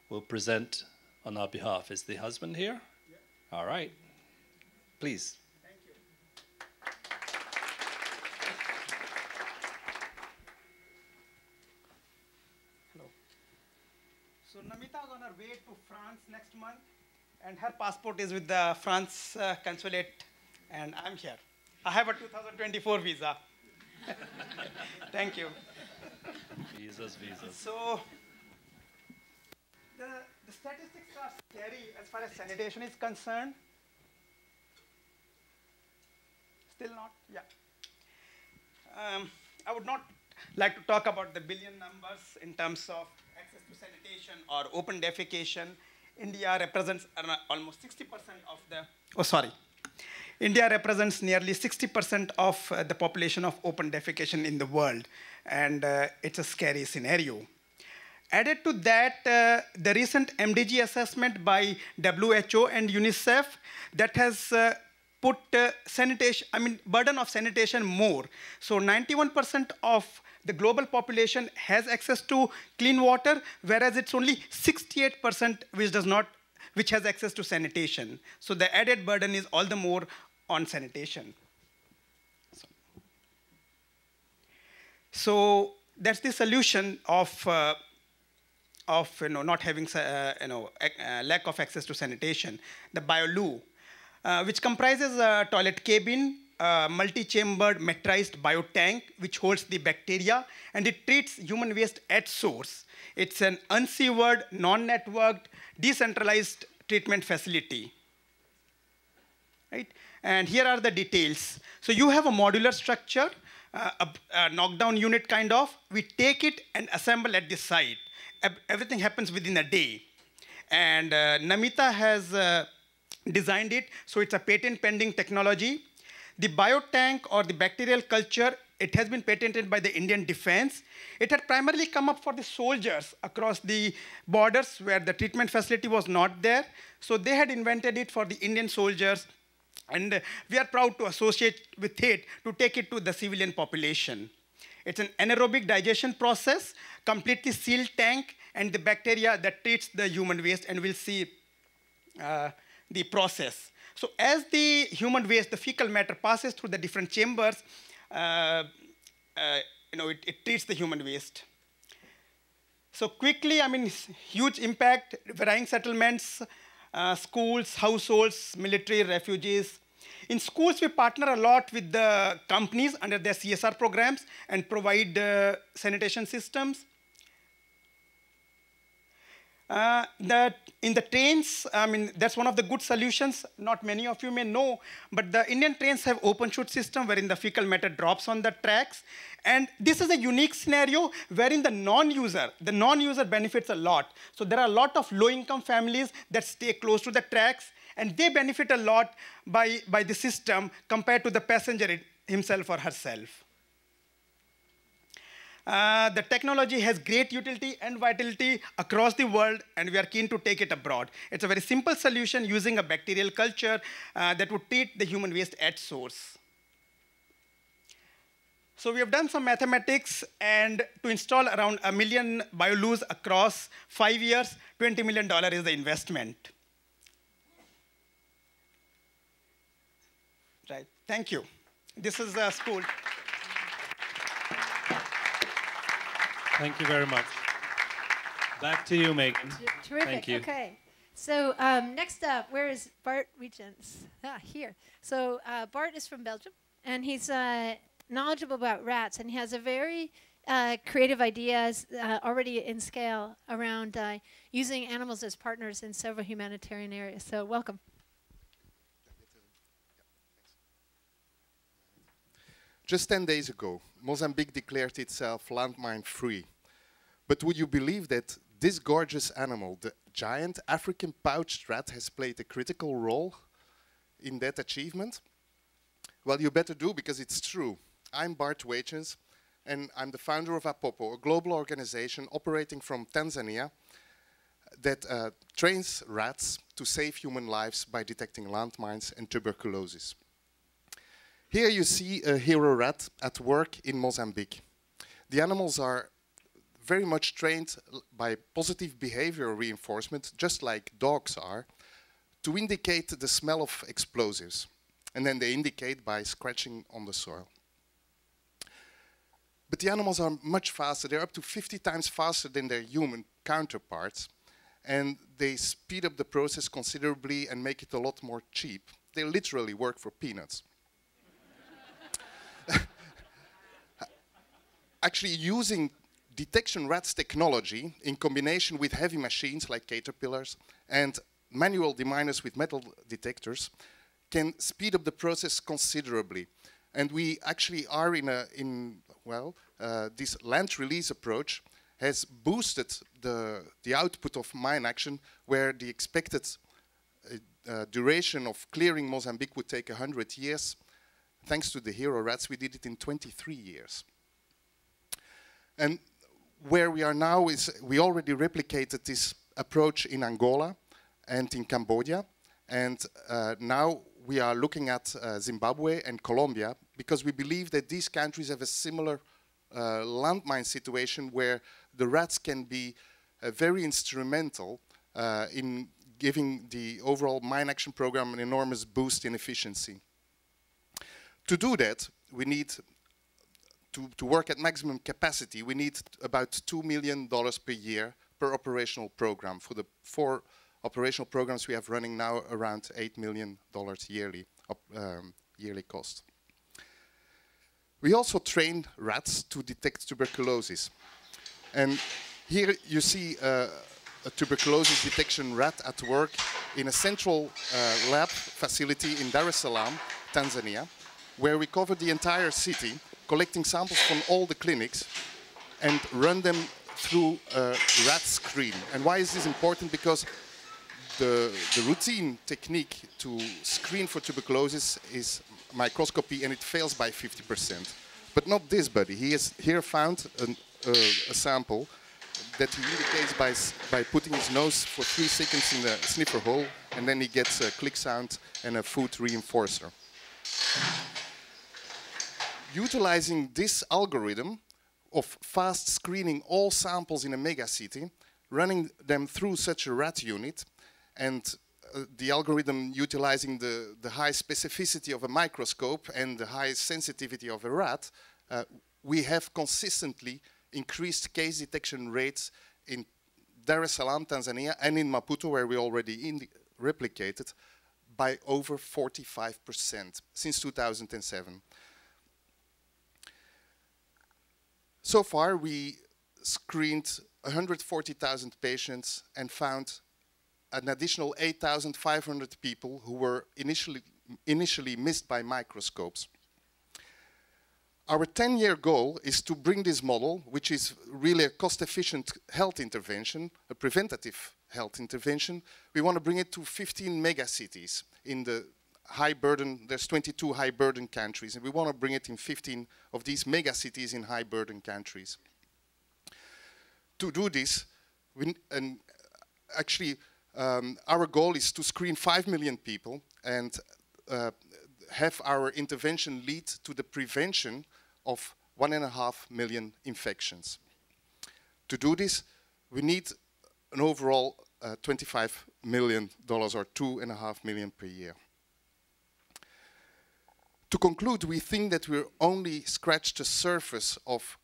will present on our behalf. Is the husband here? All right. Please. Thank you. Hello. So Namita is on her way to France next month, and her passport is with the France consulate, and I'm here. I have a 2024 visa. Thank you. Visas. So the statistics are scary as far as sanitation is concerned. Still not? Yeah. I would not like to talk about the billion numbers in terms of access to sanitation or open defecation. India represents almost 60% of the, India represents nearly 60% of the population of open defecation in the world, and it's a scary scenario. Added to that, the recent MDG assessment by WHO and UNICEF that has put burden of sanitation more. So 91% of the global population has access to clean water, whereas it's only 68% which has access to sanitation. So the added burden is all the more on sanitation. So that's the solution of not having lack of access to sanitation. The BioLoo, which comprises a toilet cabin, a multi-chambered metrized biotank, which holds the bacteria, and it treats human waste at source. It's an unsewered, non-networked, decentralized treatment facility. Right? And here are the details. So you have a modular structure, a knockdown unit kind of. We take it and assemble at the site. Everything happens within a day. And Namita has designed it, so it's a patent pending technology. The biotank or the bacterial culture, it has been patented by the Indian Defense. It had primarily come up for the soldiers across the borders where the treatment facility was not there. So they had invented it for the Indian soldiers, and we are proud to associate with it to take it to the civilian population. It's an anaerobic digestion process, completely sealed tank, and the bacteria that treats the human waste, and we'll see the process. So as the human waste, the fecal matter passes through the different chambers, it treats the human waste. So quickly, huge impact, varying settlements, schools, households, military, refugees. In schools, we partner a lot with the companies under their CSR programs and provide sanitation systems. In the trains, that's one of the good solutions. Not many of you may know, but the Indian trains have open chute system wherein the fecal matter drops on the tracks. And this is a unique scenario wherein the non-user benefits a lot. So there are a lot of low-income families that stay close to the tracks, and they benefit a lot by the system compared to the passenger himself or herself. The technology has great utility and vitality across the world, and we are keen to take it abroad. It's a very simple solution using a bacterial culture that would treat the human waste at source. So we have done some mathematics, and to install around 1 million BioLoos across 5 years, $20 million is the investment. Right, thank you. This is the school. Thank you very much. Back to you, Megan. Terrific. Thank you. Okay. So next up, where is Bart Weekends? Here. So Bart is from Belgium, and he's knowledgeable about rats, and he has a very creative ideas already in scale around using animals as partners in several humanitarian areas. So welcome. Just 10 days ago, Mozambique declared itself landmine-free. But would you believe that this gorgeous animal, the giant African pouched rat, has played a critical role in that achievement? Well, you better do, because it's true. I'm Bart Weetjens, and I'm the founder of Apopo, a global organization operating from Tanzania that trains rats to save human lives by detecting landmines and tuberculosis. Here you see a hero rat at work in Mozambique. The animals are very much trained by positive behavior reinforcement, just like dogs are, to indicate the smell of explosives. And then they indicate by scratching on the soil. But the animals are much faster. They're up to 50 times faster than their human counterparts. And they speed up the process considerably and make it a lot more cheap. They literally work for peanuts. Actually, using detection rats technology in combination with heavy machines like caterpillars and manual deminers with metal detectors can speed up the process considerably. And we actually are this land release approach has boosted the output of mine action, where the expected duration of clearing Mozambique would take 100 years. Thanks to the hero rats, we did it in 23 years. And where we are now is we already replicated this approach in Angola and in Cambodia. And now we are looking at Zimbabwe and Colombia, because we believe that these countries have a similar landmine situation where the rats can be very instrumental in giving the overall mine action program an enormous boost in efficiency. To do that, we need to work at maximum capacity, we need about $2 million per year per operational program. For the 4 operational programs we have running now, around $8 million yearly, yearly cost. We also train rats to detect tuberculosis. And here you see a tuberculosis detection rat at work in a central lab facility in Dar es Salaam, Tanzania, where we cover the entire city, collecting samples from all the clinics and run them through a rat screen. And why is this important? Because the routine technique to screen for tuberculosis is microscopy, and it fails by 50%. But not this buddy. He has here found a sample that he indicates by putting his nose for 3 seconds in the sniffer hole, and then he gets a click sound and a food reinforcer. Utilizing this algorithm of fast screening all samples in a megacity, running them through such a rat unit, and the algorithm utilizing the high specificity of a microscope and the high sensitivity of a rat, we have consistently increased case detection rates in Dar es Salaam, Tanzania, and in Maputo, where we already replicated, by over 45% since 2007. So far, we screened 140,000 patients and found an additional 8,500 people who were initially missed by microscopes. Our 10-year goal is to bring this model, which is really a cost-efficient health intervention, a preventative health intervention. We want to bring it to 15 megacities in the high burden. There's 22 high burden countries, and we want to bring it in 15 of these megacities in high burden countries. To do this, our goal is to screen 5 million people and have our intervention lead to the prevention of 1.5 million infections. To do this, we need an overall $25 million or 2.5 million per year. To conclude, we think that we're only scratched the surface of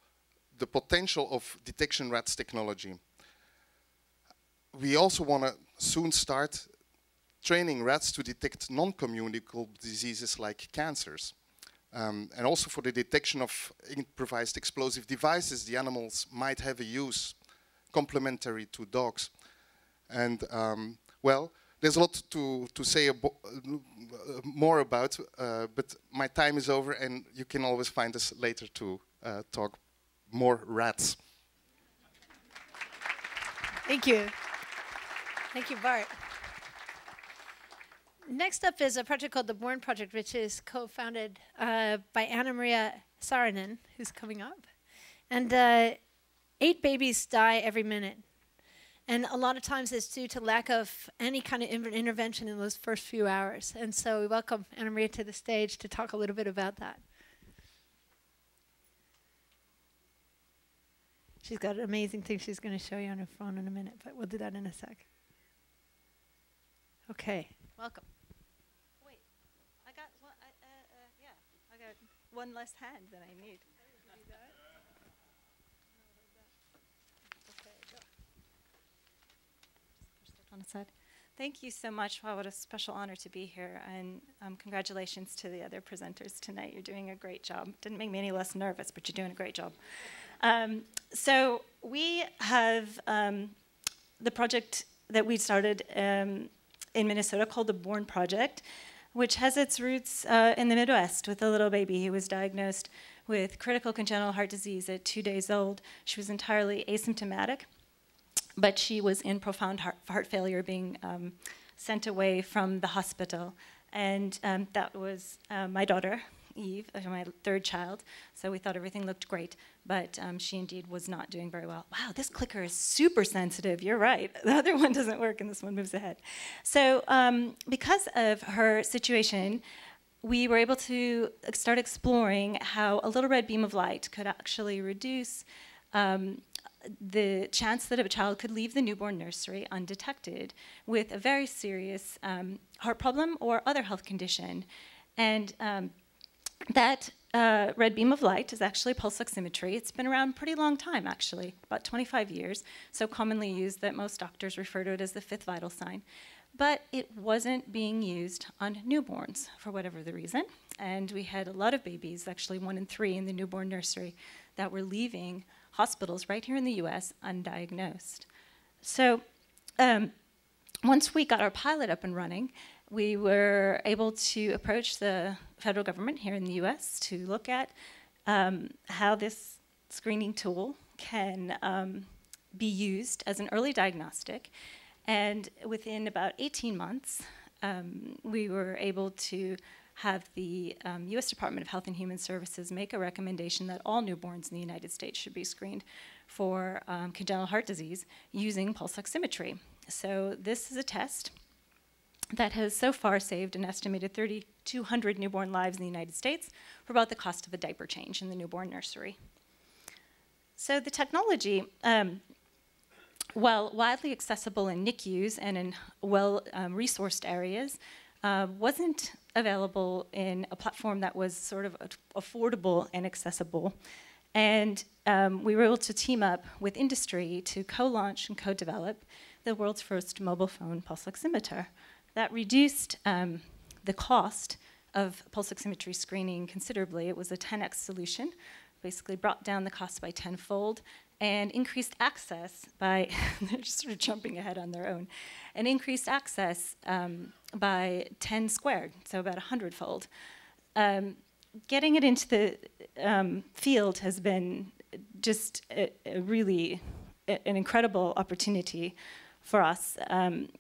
the potential of detection rats technology. We also want to soon start training rats to detect non-communicable diseases like cancers. And also for the detection of improvised explosive devices, the animals might have a use complementary to dogs. And well, there's a lot to say more about, but my time is over, and you can always find us later to talk more rats. Thank you. Thank you, Bart. Next up is a project called the Born Project, which is co-founded by Anna Maria Saarinen, who's coming up. And 8 babies die every minute. And a lot of times it's due to lack of any kind of intervention in those first few hours. And so we welcome Anna Maria to the stage to talk a little bit about that. She's got an amazing thing she's going to show you on her phone in a minute, but we'll do that in a sec. Okay. Welcome. Wait, I got one. Yeah, I got one less hand than I need. Okay, go. Just push that one aside. Thank you so much. Wow, what a special honor to be here. And congratulations to the other presenters tonight. You're doing a great job. Didn't make me any less nervous, but you're doing a great job. So we have the project that we started in Minnesota called the Born Project, which has its roots in the Midwest with a little baby who was diagnosed with critical congenital heart disease at 2 days old. She was entirely asymptomatic, but she was in profound heart failure, being sent away from the hospital. And that was my daughter, Eve, my third child. So we thought everything looked great, but she indeed was not doing very well. Wow, this clicker is super sensitive. You're right. The other one doesn't work, and this one moves ahead. So because of her situation, we were able to start exploring how a little red beam of light could actually reduce the chance that a child could leave the newborn nursery undetected with a very serious heart problem or other health condition. And that red beam of light is actually pulse oximetry. It's been around a pretty long time, actually, about 25 years, so commonly used that most doctors refer to it as the fifth vital sign. But it wasn't being used on newborns for whatever the reason. And we had a lot of babies, actually 1 in 3 in the newborn nursery, that were leaving hospitals right here in the US undiagnosed. So once we got our pilot up and running, we were able to approach the federal government here in the US to look at how this screening tool can be used as an early diagnostic. And within about 18 months, we were able to have the US Department of Health and Human Services make a recommendation that all newborns in the United States should be screened for congenital heart disease using pulse oximetry. So this is a test that has so far saved an estimated 3,200 newborn lives in the United States for about the cost of a diaper change in the newborn nursery. So the technology, while widely accessible in NICUs and in well-resourced areas, wasn't available in a platform that was sort of affordable and accessible. And we were able to team up with industry to co-launch and co-develop the world's first mobile phone pulse oximeter. That reduced the cost of pulse oximetry screening considerably. It was a 10x solution, basically brought down the cost by 10-fold, and increased access by, they're just sort of jumping ahead on their own, and increased access by 10 squared, so about 100-fold. Getting it into the field has been just a really an incredible opportunity for us.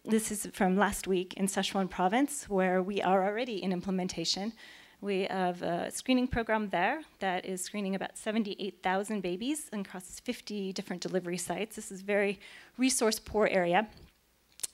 This is from last week in Sichuan province, where we are already in implementation. We have a screening program there that is screening about 78,000 babies across 50 different delivery sites. This is a very resource-poor area,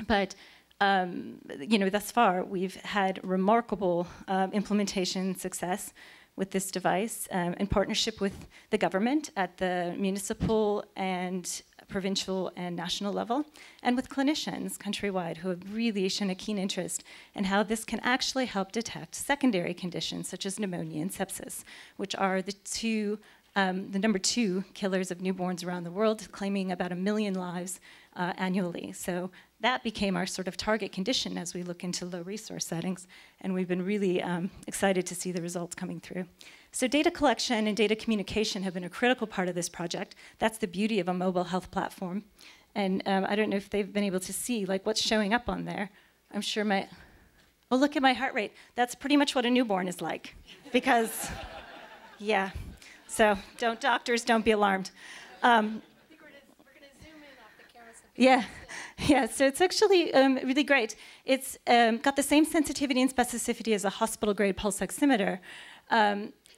but thus far we've had remarkable implementation success with this device in partnership with the government at the municipal and provincial and national level, and with clinicians countrywide who have really shown a keen interest in how this can actually help detect secondary conditions such as pneumonia and sepsis, which are the number 2 killers of newborns around the world, claiming about 1 million lives annually. So that became our sort of target condition as we look into low resource settings, and we've been really excited to see the results coming through. So data collection and data communication have been a critical part of this project. That's the beauty of a mobile health platform. And I don't know if they've been able to see like what's showing up on there. I'm sure oh, look at my heart rate. That's pretty much what a newborn is like. Because, yeah. So doctors, don't be alarmed. Yeah, so it's actually really great. It's got the same sensitivity and specificity as a hospital-grade pulse oximeter,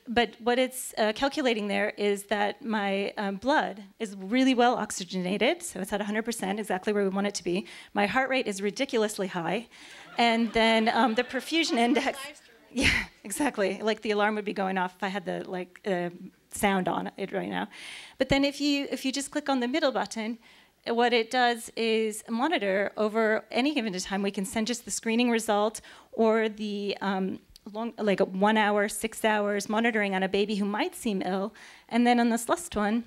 but what it's calculating there is that my blood is really well oxygenated, so it's at 100%, exactly where we want it to be. My heart rate is ridiculously high, and then the perfusion index. Yeah, exactly. Like the alarm would be going off if I had the sound on it right now. But then if you just click on the middle button, what it does is monitor over any given time. We can send just the screening result or the like 1 hour, 6 hours monitoring on a baby who might seem ill. And then on this last one,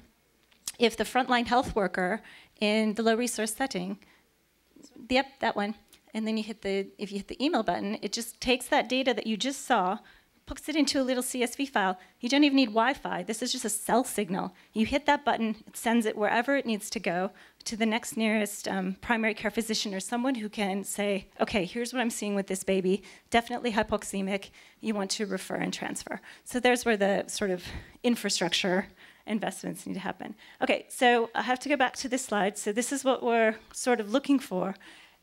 if the frontline health worker in the low resource setting, yep, that one, and then if you hit the email button, it just takes that data that you just saw, puts it into a little CSV file. You don't even need Wi-Fi. This is just a cell signal. You hit that button, it sends it wherever it needs to go to the next nearest primary care physician or someone who can say, okay, here's what I'm seeing with this baby, definitely hypoxemic, you want to refer and transfer. So there's where the sort of infrastructure investments need to happen. Okay, so I have to go back to this slide. So this is what we're sort of looking for.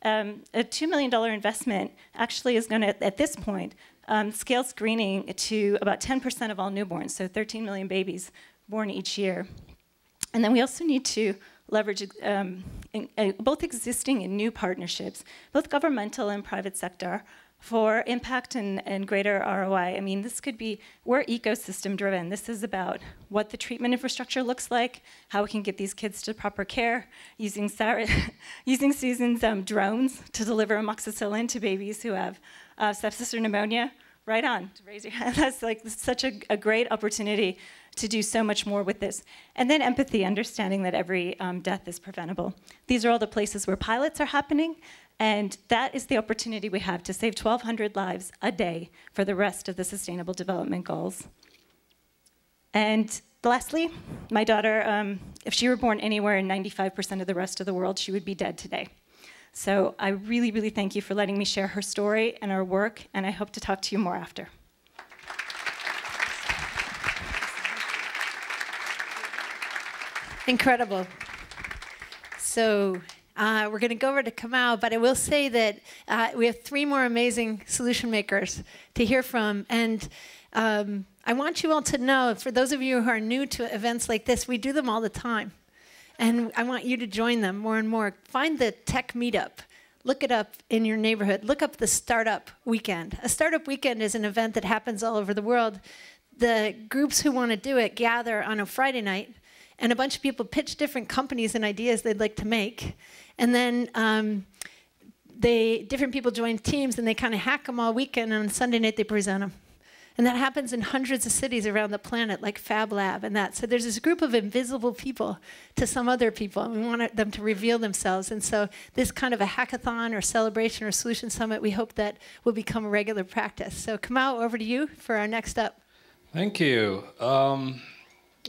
A $2 million investment actually is going to, at this point, scale screening to about 10% of all newborns, so 13 million babies born each year. And then we also need to leverage both existing and new partnerships, both governmental and private sector, for impact and greater ROI. I mean, this could be, we're ecosystem driven. This is about what the treatment infrastructure looks like, how we can get these kids to proper care, using Susan's drones to deliver amoxicillin to babies who have sepsis or pneumonia. Right on, to raise your hand. That's like such a great opportunity to do so much more with this. And then empathy, understanding that every death is preventable. These are all the places where pilots are happening, and that is the opportunity we have to save 1,200 lives a day for the rest of the Sustainable Development Goals. And lastly, my daughter, if she were born anywhere in 95% of the rest of the world, she would be dead today. So I really, really thank you for letting me share her story and our work, and I hope to talk to you more after. Incredible. So we're going to go over to Kamau, but I will say that we have 3 more amazing solution makers to hear from. And I want you all to know, for those of you who are new to events like this, we do them all the time. And I want you to join them more and more. Find the tech meetup. Look it up in your neighborhood. Look up the Startup Weekend. A Startup Weekend is an event that happens all over the world. The groups who want to do it gather on a Friday night, and a bunch of people pitch different companies and ideas they'd like to make. And then different people join teams, and they kind of hack them all weekend, and on Sunday night they present them. And that happens in hundreds of cities around the planet, like Fab Lab and that. So there's this group of invisible people to some other people, and we want them to reveal themselves. And so this kind of a hackathon or celebration or solution summit, we hope that will become a regular practice. So Kamau, over to you for our next up. Thank you.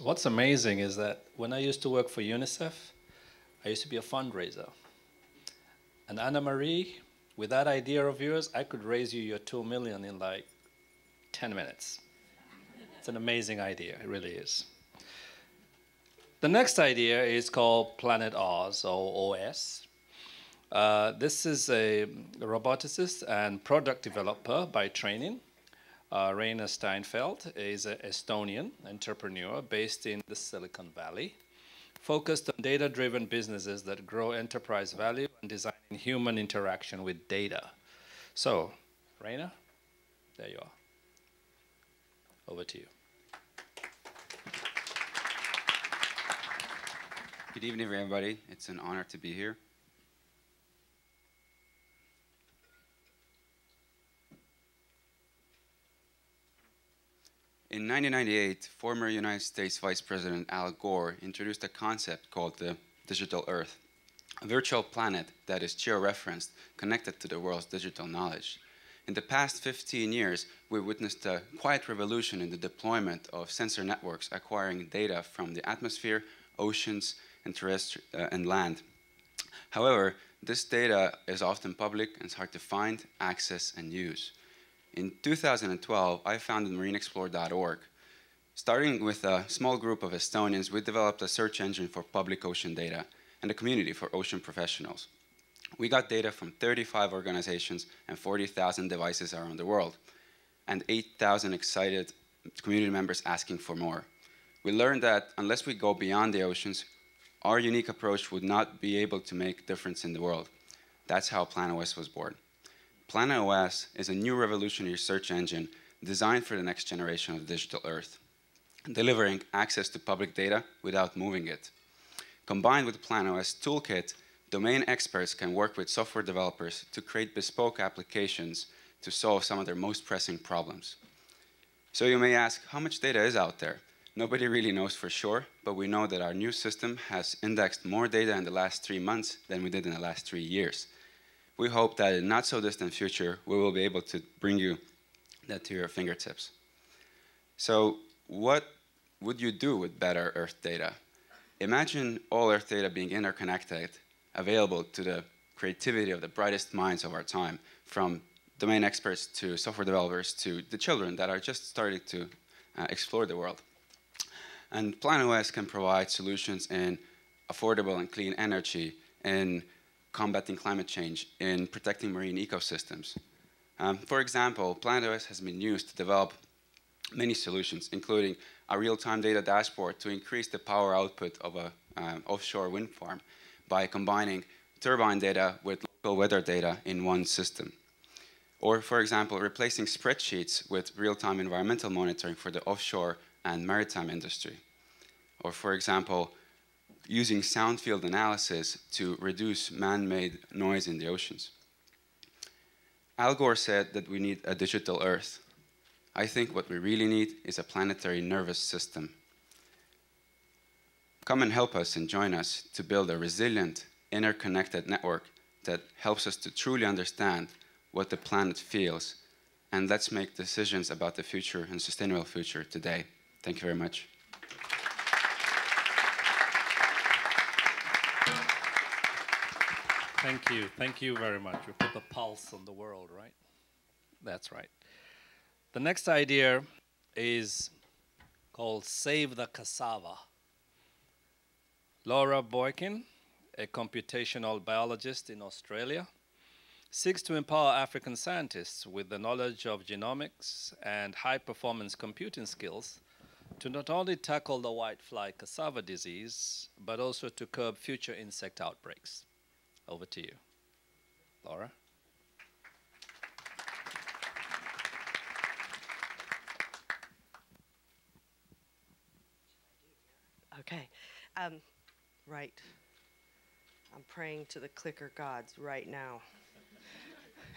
What's amazing is that when I used to work for UNICEF, I used to be a fundraiser. And Anna Marie, with that idea of yours, I could raise you your 2 million in like 10 minutes. It's an amazing idea, it really is. The next idea is called Planet Oz, or OS. This is a roboticist and product developer by training. Rainer Steinfeld is an Estonian entrepreneur based in the Silicon Valley, focused on data-driven businesses that grow enterprise value and designing human interaction with data. So, Rainer, there you are. Over to you. Good evening, everybody. It's an honor to be here. In 1998, former United States Vice President Al Gore introduced a concept called the digital Earth, a virtual planet that is geo-referenced, connected to the world's digital knowledge. In the past 15 years, we witnessed a quiet revolution in the deployment of sensor networks acquiring data from the atmosphere, oceans, and land. However, this data is often public and it's hard to find, access, and use. In 2012, I founded marineexplore.org. Starting with a small group of Estonians, we developed a search engine for public ocean data and a community for ocean professionals. We got data from 35 organizations and 40,000 devices around the world, and 8,000 excited community members asking for more. We learned that unless we go beyond the oceans, our unique approach would not be able to make a difference in the world. That's how PlanOS was born. PlanOS is a new revolutionary search engine designed for the next generation of the digital Earth, delivering access to public data without moving it. Combined with PlanOS Toolkit, domain experts can work with software developers to create bespoke applications to solve some of their most pressing problems. So you may ask, how much data is out there? Nobody really knows for sure, but we know that our new system has indexed more data in the last 3 months than we did in the last 3 years. We hope that in not so distant future, we will be able to bring you that to your fingertips. So what would you do with better Earth data? Imagine all Earth data being interconnected, available to the creativity of the brightest minds of our time, from domain experts to software developers to the children that are just starting to explore the world. And PlanOS can provide solutions in affordable and clean energy, in combating climate change, in protecting marine ecosystems. For example, PlanOS has been used to develop many solutions, including a real-time data dashboard to increase the power output of an offshore wind farm by combining turbine data with local weather data in one system. Or, for example, replacing spreadsheets with real-time environmental monitoring for the offshore and maritime industry. Or, for example, using sound field analysis to reduce man-made noise in the oceans. Al Gore said that we need a digital Earth. I think what we really need is a planetary nervous system. Come and help us and join us to build a resilient, interconnected network that helps us to truly understand what the planet feels, and let's make decisions about the future and sustainable future today. Thank you very much. Thank you very much. We put the pulse on the world, right? That's right. The next idea is called Save the Cassava. Laura Boykin, a computational biologist in Australia, seeks to empower African scientists with the knowledge of genomics and high-performance computing skills to not only tackle the whitefly cassava disease, but also to curb future insect outbreaks. Over to you, Laura. Okay. Right. I'm praying to the clicker gods right now.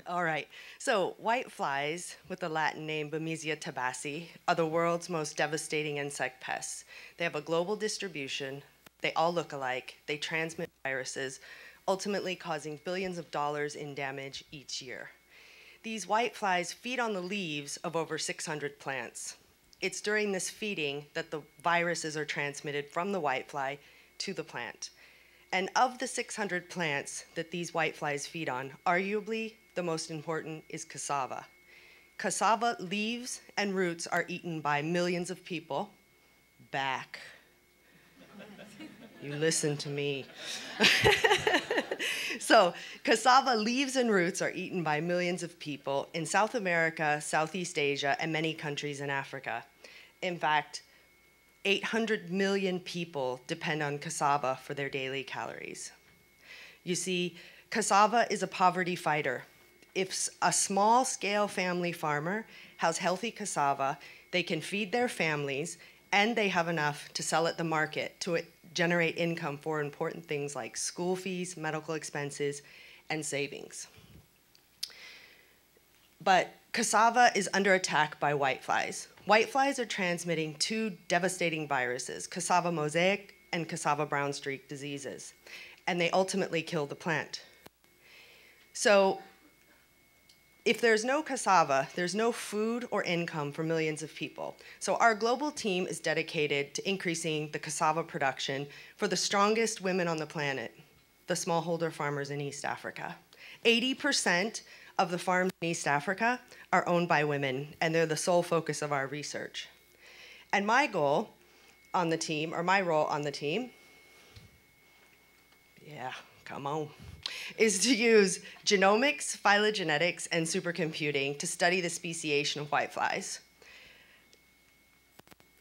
All right. So whiteflies, with the Latin name Bemisia tabaci, are the world's most devastating insect pests. They have a global distribution. They all look alike. They transmit viruses, ultimately causing billions of dollars in damage each year. These whiteflies feed on the leaves of over 600 plants. It's during this feeding that the viruses are transmitted from the whitefly to the plant. And of the 600 plants that these whiteflies feed on, arguably the most important is cassava. Cassava leaves and roots are eaten by millions of people. Back. You listen to me. So cassava leaves and roots are eaten by millions of people in South America, Southeast Asia, and many countries in Africa. In fact, 800 million people depend on cassava for their daily calories. You see, cassava is a poverty fighter. If a small-scale family farmer has healthy cassava, they can feed their families, and they have enough to sell at the market to generate income for important things like school fees, medical expenses, and savings. But cassava is under attack by whiteflies. Whiteflies are transmitting two devastating viruses, cassava mosaic and cassava brown streak diseases, and they ultimately kill the plant. So if there's no cassava, there's no food or income for millions of people. So our global team is dedicated to increasing the cassava production for the strongest women on the planet, the smallholder farmers in East Africa. 80% of the farms in East Africa are owned by women, and they're the sole focus of our research. And my goal on the team, or my role on the team, yeah, come on, is to use genomics, phylogenetics, and supercomputing to study the speciation of whiteflies.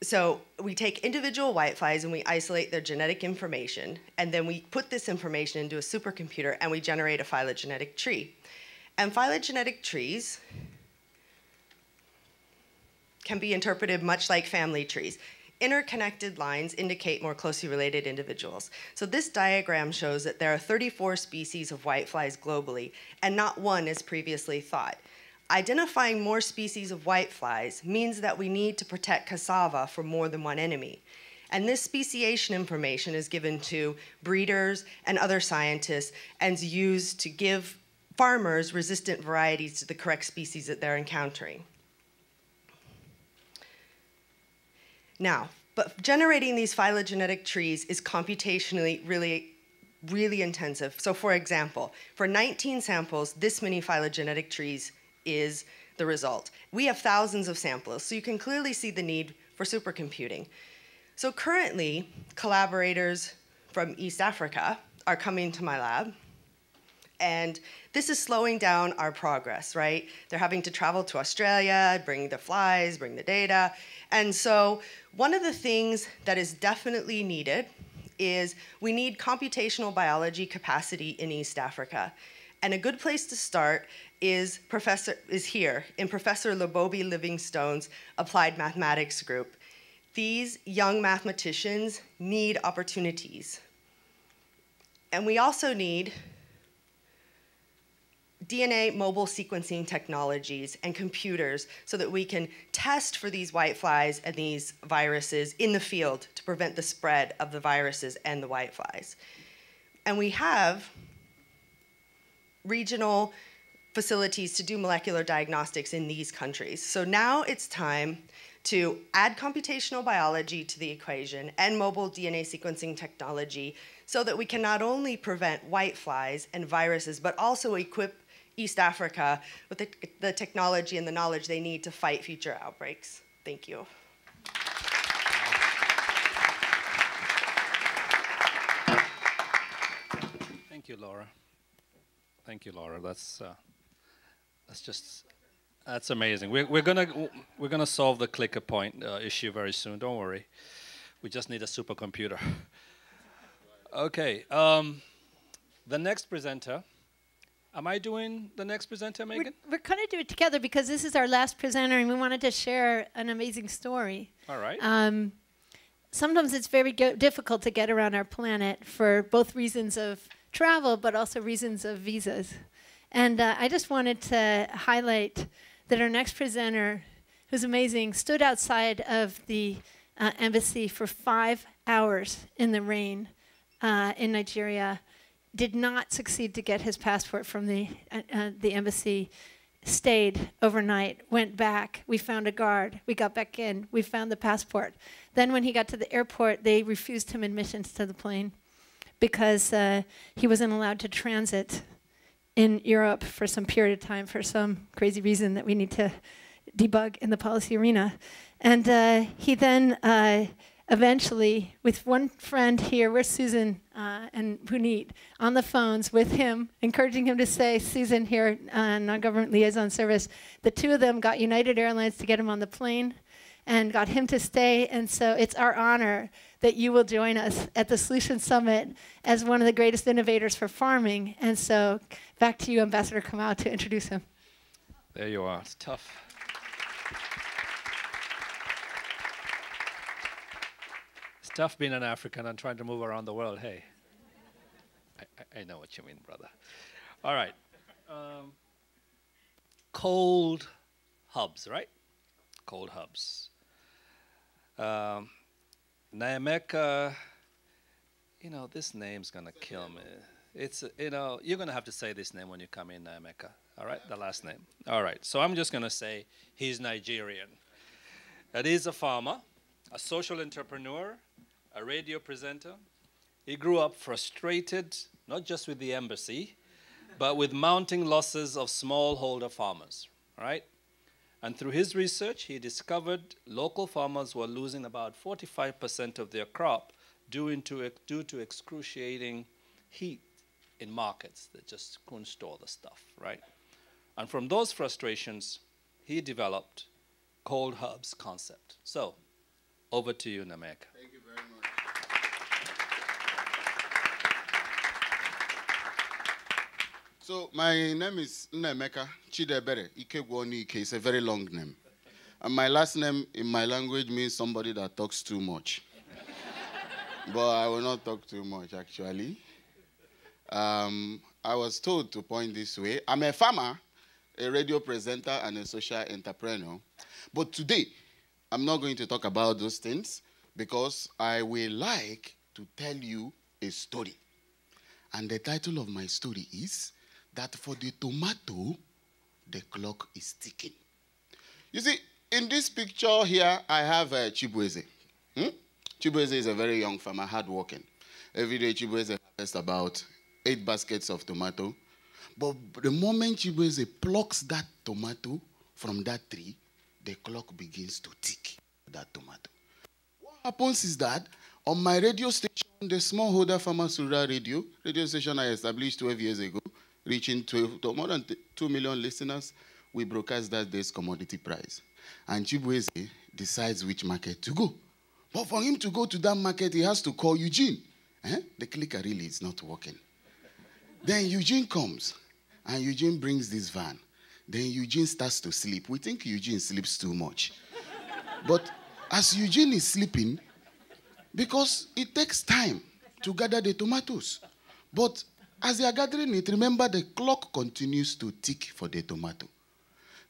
So we take individual whiteflies and we isolate their genetic information, and then we put this information into a supercomputer and we generate a phylogenetic tree. And phylogenetic trees can be interpreted much like family trees. Interconnected lines indicate more closely related individuals. So this diagram shows that there are 34 species of whiteflies globally, and not one as previously thought. Identifying more species of whiteflies means that we need to protect cassava from more than one enemy. And this speciation information is given to breeders and other scientists and is used to give farmers resistant varieties to the correct species that they're encountering. Now, but generating these phylogenetic trees is computationally really intensive. So for example, for 19 samples, this many phylogenetic trees is the result. We have thousands of samples, so you can clearly see the need for supercomputing. So currently, collaborators from East Africa are coming to my lab, and this is slowing down our progress, right? They're having to travel to Australia, bring the flies, bring the data. And so one of the things that is definitely needed is we need computational biology capacity in East Africa. And a good place to start is here in Professor Lebobi Livingstone's Applied Mathematics group. These young mathematicians need opportunities. And we also need DNA mobile sequencing technologies and computers so that we can test for these whiteflies and these viruses in the field to prevent the spread of the viruses and the whiteflies. And we have regional facilities to do molecular diagnostics in these countries. So now it's time to add computational biology to the equation and mobile DNA sequencing technology so that we can not only prevent whiteflies and viruses, but also equip East Africa with the technology and the knowledge they need to fight future outbreaks. Thank you. Thank you, Laura. Thank you, Laura. That's amazing. We're gonna solve the clicker point issue very soon. Don't worry. We just need a supercomputer. Okay. The next presenter. Am I doing the next presenter, Megan? We're going to do it together because this is our last presenter and we wanted to share an amazing story. All right. Sometimes it's very difficult to get around our planet for both reasons of travel, but also reasons of visas. And I just wanted to highlight that our next presenter, who's amazing, stood outside of the embassy for 5 hours in the rain in Nigeria, did not succeed to get his passport from the embassy, stayed overnight, went back, we found a guard, we got back in, we found the passport. Then when he got to the airport, they refused him admissions to the plane because he wasn't allowed to transit in Europe for some period of time for some crazy reason that we need to debug in the policy arena. And he then eventually, with one friend here, where's Susan and Puneet, on the phones with him, encouraging him to stay, Susan here, non-government liaison service, the two of them got United Airlines to get him on the plane and got him to stay. And so it's our honor that you will join us at the Solution Summit as one of the greatest innovators for farming. And so back to you, Ambassador Kamau, to introduce him. There you are. It's tough. It's tough being an African and trying to move around the world. Hey, I know what you mean, brother. All right. Cold hubs, right? Cold hubs. Nyameka, this name's going to kill me. It's, you're going to have to say this name when you come in, Nyameka. All right, the last name. All right, so I'm just going to say he's Nigerian. That is a farmer, a social entrepreneur, a radio presenter. He grew up frustrated, not just with the embassy, but with mounting losses of smallholder farmers, all right? And through his research, he discovered local farmers were losing about 45% of their crop due to excruciating heat in markets that just couldn't store the stuff, right? And from those frustrations, he developed cold hubs concept. So, over to you, Nameka. Thank you very much. So my name is Nameka Chidebere Ikegwonike. It's a very long name. And my last name in my language means somebody that talks too much. But I will not talk too much, actually. I was told to point this way. I'm a farmer, a radio presenter, and a social entrepreneur. But today, I'm not going to talk about those things because I will like to tell you a story. And the title of my story is that for the tomato, the clock is ticking. You see, in this picture here, I have Chibueze. Chibueze is a very young farmer, hardworking. Every day, Chibueze harvests about 8 baskets of tomato. But the moment Chibueze plucks that tomato from that tree, the clock begins to tick that tomato. What happens is that on my radio station, the smallholder farmers rural radio station I established 12 years ago, reaching more than 2 million listeners, we broadcast that day's commodity price. And Chibueze decides which market to go. But for him to go to that market, he has to call Eugene. The clicker really is not working. Then Eugene comes, and Eugene brings this van. Then Eugene starts to sleep. We think Eugene sleeps too much. But as Eugene is sleeping, because it takes time to gather the tomatoes. But as they are gathering it, remember the clock continues to tick for the tomato.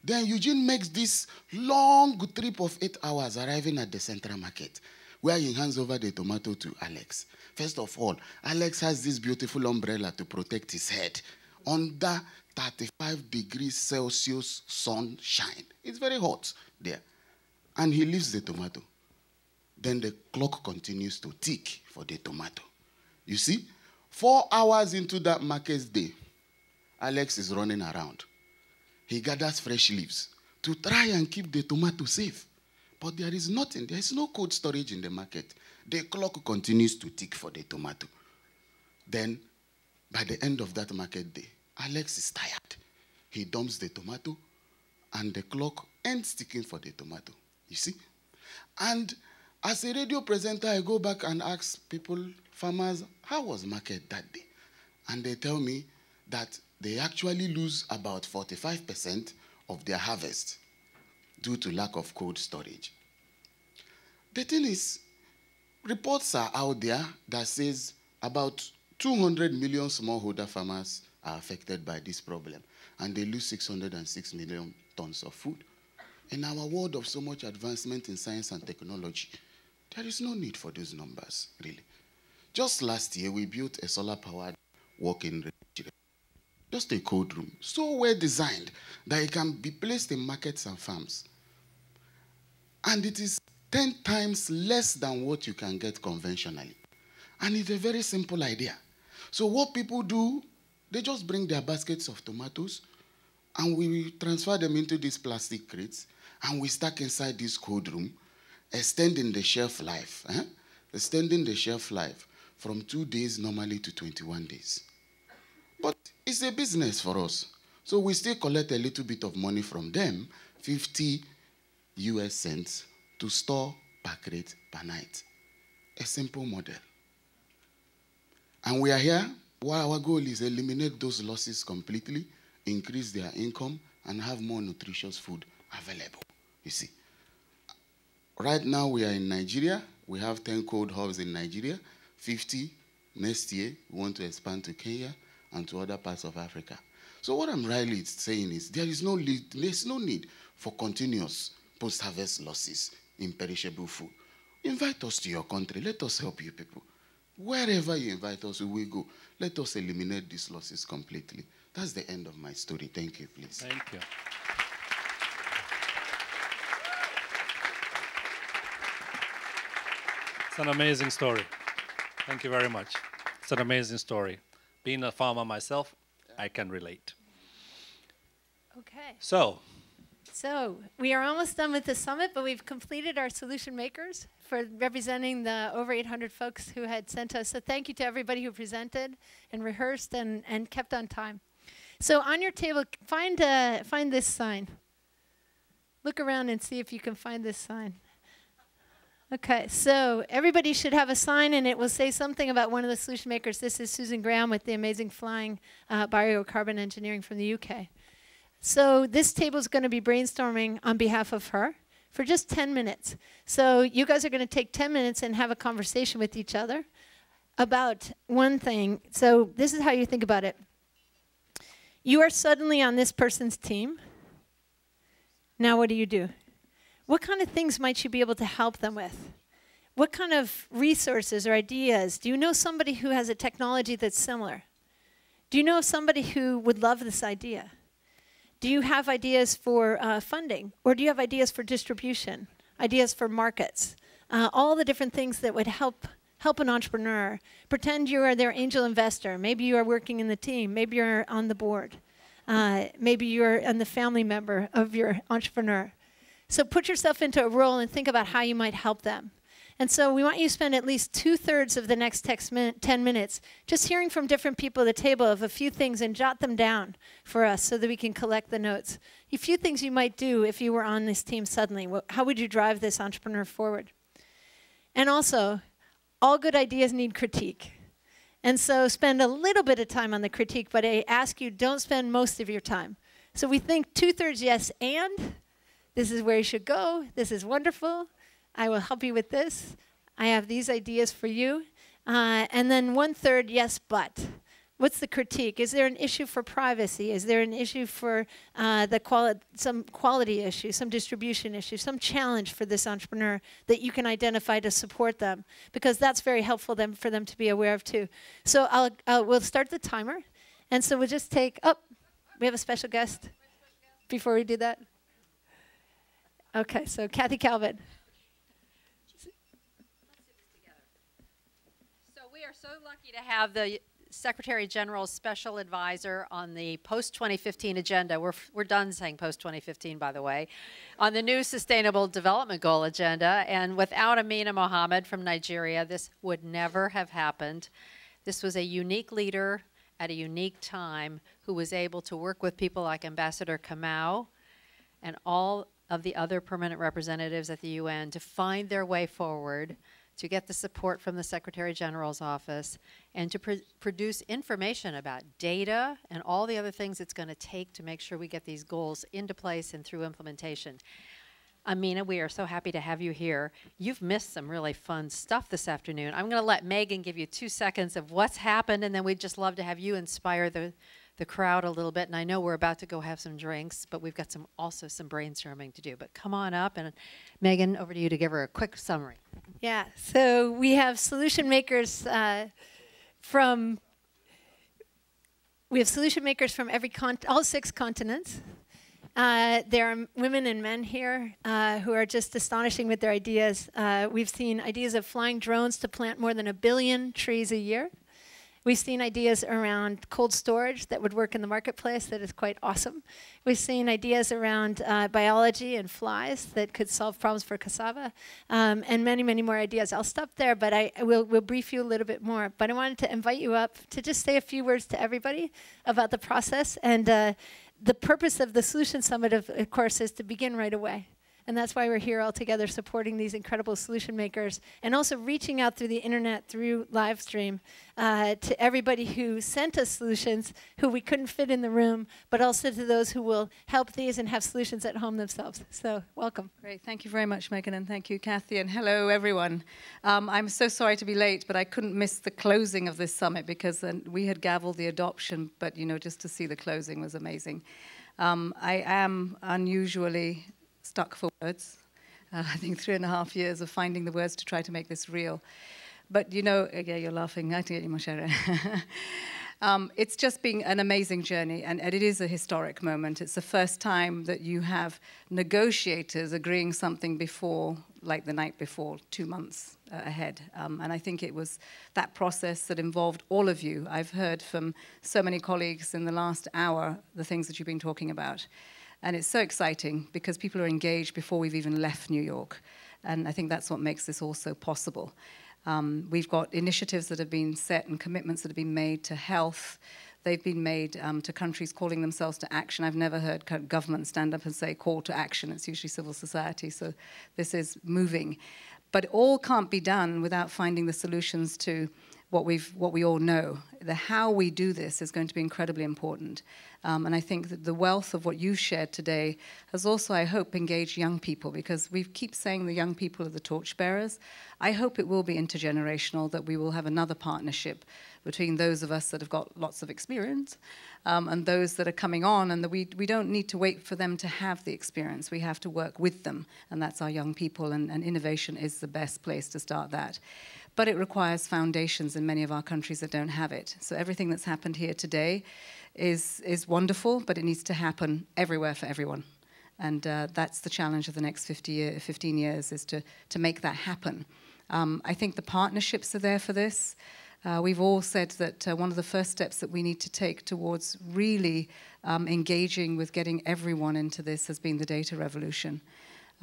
Then Eugene makes this long trip of 8 hours arriving at the central market, where he hands over the tomato to Alex. First of all, Alex has this beautiful umbrella to protect his head under 35 degrees Celsius sunshine. It's very hot there. And he leaves the tomato. Then the clock continues to tick for the tomato. You see, 4 hours into that market day, Alex is running around. He gathers fresh leaves to try and keep the tomato safe. But there is nothing. There is no cold storage in the market. The clock continues to tick for the tomato. Then, by the end of that market day, Alex is tired. He dumps the tomato, and the clock ends ticking for the tomato. You see? And as a radio presenter, I go back and ask people, farmers, how was market that day? And they tell me that they actually lose about 45% of their harvest due to lack of cold storage. The thing is, reports are out there that says about 200 million smallholder farmers are affected by this problem, and they lose 606 million tons of food. In our world of so much advancement in science and technology, there is no need for those numbers, really. Just last year, we built a solar-powered working range. Just a cold room, so well designed that it can be placed in markets and farms. And it is 10 times less than what you can get conventionally. And it's a very simple idea. So what people do, they just bring their baskets of tomatoes, and we transfer them into these plastic crates, and we stack inside this cold room, extending the shelf life. Extending the shelf life from 2 days normally to 21 days. But it's a business for us. So we still collect a little bit of money from them, 50 US cents, to store per crate per night. A simple model. And we are here, our goal is eliminate those losses completely, increase their income, and have more nutritious food available, you see. Right now we are in Nigeria. We have 10 cold hubs in Nigeria, 50 next year. We want to expand to Kenya and to other parts of Africa. So what I'm really saying is there's no need for continuous post-harvest losses in perishable food. Invite us to your country. Let us help you people. Wherever you invite us, we will go. Let us eliminate these losses completely. That's the end of my story. Thank you, please. Thank you. It's an amazing story. Thank you very much. It's an amazing story. Being a farmer myself, I can relate. Okay. So we are almost done with the summit, but we've completed our solution makers for representing the over 800 folks who had sent us. So thank you to everybody who presented and rehearsed and kept on time. So on your table, find this sign. Look around and see if you can find this sign. Okay, so everybody should have a sign, and it will say something about one of the solution makers. This is Susan Graham with the amazing flying biocarbon engineering from the UK. So this table is going to be brainstorming on behalf of her for just 10 minutes. So you guys are going to take 10 minutes and have a conversation with each other about one thing. So this is how you think about it. You are suddenly on this person's team. Now what do? What kind of things might you be able to help them with? What kind of resources or ideas? Do you know somebody who has a technology that's similar? Do you know somebody who would love this idea? Do you have ideas for funding? Or do you have ideas for distribution? Ideas for markets? All the different things that would help an entrepreneur. Pretend you are their angel investor. Maybe you are working in the team. Maybe you're on the board. Maybe you're the family member of your entrepreneur. So put yourself into a role and think about how you might help them. And so we want you to spend at least 2/3 of the next 10 minutes just hearing from different people at the table of a few things and jot them down for us so that we can collect the notes. A few things you might do if you were on this team suddenly. How would you drive this entrepreneur forward? And also, all good ideas need critique. And so spend a little bit of time on the critique, but I ask you, don't spend most of your time. So we think 2/3 yes, and this is where you should go. This is wonderful. I will help you with this. I have these ideas for you. And then 1/3 yes, but. What's the critique? Is there an issue for privacy? Is there an issue for some quality issue, some distribution issue, some challenge for this entrepreneur that you can identify to support them? Because that's very helpful for them to be aware of too. So we'll start the timer. And so we'll just take, we have a special guest before we do that. Okay, so Kathy Calvin. So we are so lucky to have the Secretary General's special advisor on the post-2015 agenda. We're done saying post-2015, by the way, on the new Sustainable Development Goal agenda. And without Amina Mohammed from Nigeria, this would never have happened. This was a unique leader at a unique time who was able to work with people like Ambassador Kamau and all of the other permanent representatives at the UN to find their way forward, to get the support from the Secretary General's office, and to produce information about data and all the other things it's going to take to make sure we get these goals into place and through implementation. Amina, we are so happy to have you here. You've missed some really fun stuff this afternoon. I'm going to let Megan give you 2 seconds of what's happened, and then we'd just love to have you inspire the crowd a little bit. And I know we're about to go have some drinks, but we've got also some brainstorming to do. But come on up, and Megan, over to you to give her a quick summary. Yeah, so we have solution makers from all 6 continents. There are women and men here who are just astonishing with their ideas. We've seen ideas of flying drones to plant more than 1 billion trees a year. We've seen ideas around cold storage that would work in the marketplace that is quite awesome. We've seen ideas around biology and flies that could solve problems for cassava, and many, many more ideas. I'll stop there, but we'll brief you a little bit more. But I wanted to invite you up to just say a few words to everybody about the process. And the purpose of the Solution Summit, of course, is to begin right away. And that's why we're here all together supporting these incredible solution makers and also reaching out through the internet, through live stream, to everybody who sent us solutions who we couldn't fit in the room, but also to those who will help these and have solutions at home themselves. So welcome. Great. Thank you very much, Megan, and thank you, Kathy, and hello, everyone. I'm so sorry to be late, but I couldn't miss the closing of this summit because we had gavelled the adoption, but just to see the closing was amazing. I am unusually stuck for words. I think 3.5 years of finding the words to try to make this real. But yeah, you're laughing. It's just been an amazing journey, and it is a historic moment. It's the first time that you have negotiators agreeing something before, like the night before, 2 months ahead. And I think it was that process that involved all of you. I've heard from so many colleagues in the last hour the things that you've been talking about. And it's so exciting because people are engaged before we've even left New York. And I think that's what makes this also possible. We've got initiatives that have been set and commitments that have been made to health. They've been made to countries calling themselves to action. I've never heard government stand up and say call to action. It's usually civil society. So this is moving. But it all can't be done without finding the solutions to what we all know. The how we do this is going to be incredibly important. And I think that the wealth of what you shared today has also, I hope, engaged young people, because we keep saying the young people are the torchbearers. I hope it will be intergenerational, that we will have another partnership between those of us that have got lots of experience and those that are coming on, and that we don't need to wait for them to have the experience. We have to work with them, and that's our young people, and innovation is the best place to start that. But it requires foundations in many of our countries that don't have it. So everything that's happened here today is wonderful, but it needs to happen everywhere for everyone. And that's the challenge of the next 15 years, is to make that happen. I think the partnerships are there for this. We've all said that one of the first steps that we need to take towards really engaging with getting everyone into this has been the data revolution.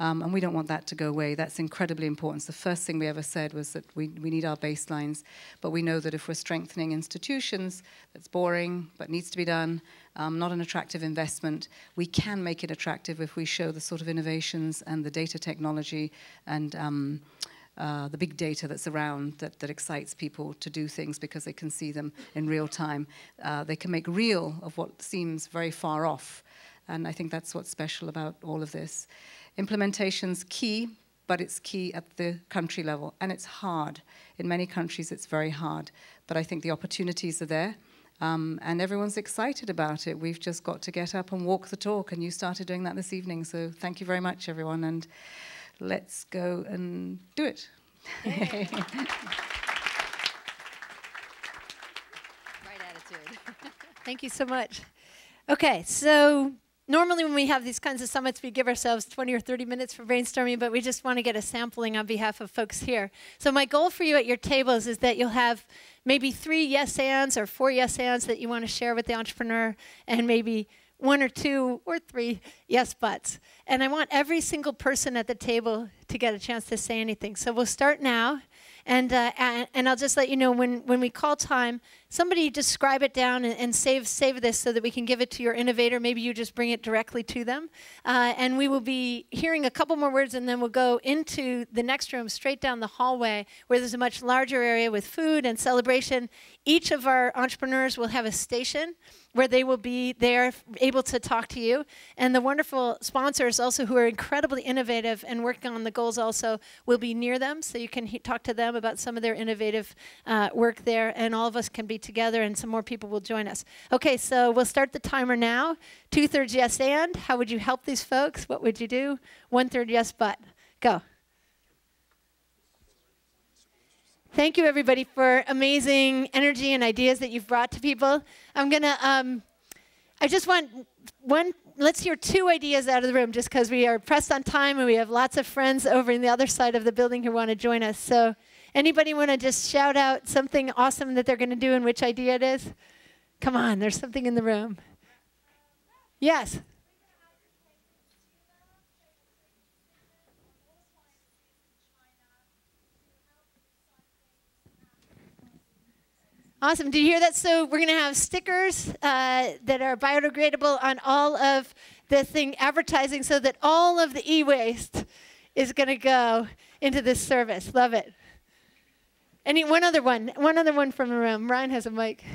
And we don't want that to go away. That's incredibly important. The first thing we ever said was that we need our baselines, but we know that if we're strengthening institutions, that's boring, but needs to be done, not an attractive investment. We can make it attractive if we show the sort of innovations and the data technology and the big data that's around that excites people to do things because they can see them in real time. They can make real of what seems very far off. And I think that's what's special about all of this. Implementation's key, but it's key at the country level. And it's hard. In many countries, it's very hard. But I think the opportunities are there. And everyone's excited about it. We've just got to get up and walk the talk. And you started doing that this evening. So thank you very much, everyone. And let's go and do it. Right attitude. Thank you so much. Okay, so normally when we have these kinds of summits, we give ourselves 20 or 30 minutes for brainstorming, but we just want to get a sampling on behalf of folks here. So my goal for you at your tables is that you'll have maybe 3 yes ands or 4 yes ands that you want to share with the entrepreneur, and maybe 1 or 2 or 3 yes buts. And I want every single person at the table to get a chance to say anything. So we'll start now. And I'll just let you know when we call time, somebody just scribe it down and save this so that we can give it to your innovator. Maybe you just bring it directly to them. And we will be hearing a couple more words, and then we'll go into the next room, straight down the hallway, where there's a much larger area with food and celebration. Each of our entrepreneurs will have a station where they will be there able to talk to you. And the wonderful sponsors also, who are incredibly innovative and working on the goals also, will be near them, so you can talk to them about some of their innovative work there, and all of us can be together, and some more people will join us. Okay, so we'll start the timer now. 2/3 yes and. How would you help these folks? What would you do? 1/3 yes but. Go. Thank you, everybody, for amazing energy and ideas that you've brought to people. I'm going to, I just want let's hear 2 ideas out of the room, just because we are pressed on time and we have lots of friends over in the other side of the building who want to join us. So anybody want to just shout out something awesome that they're going to do and which idea it is? Come on, there's something in the room. Yes. Awesome. Did you hear that? So we're going to have stickers that are biodegradable on all of the thing advertising, so that all of the e-waste is going to go into this service. Love it. One other one from the room. Ryan has a mic.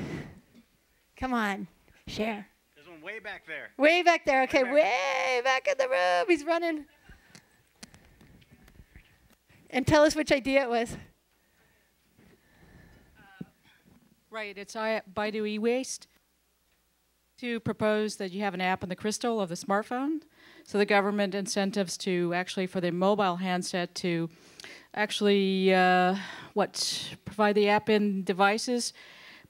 Come on, share. There's one way back there. Way back there. Okay, way back in the room. He's running. And tell us which idea it was. Right, it's Baidu e-waste to propose that you have an app on the crystal of the smartphone. So the government incentives to actually, for the mobile handset, to actually provide the app in devices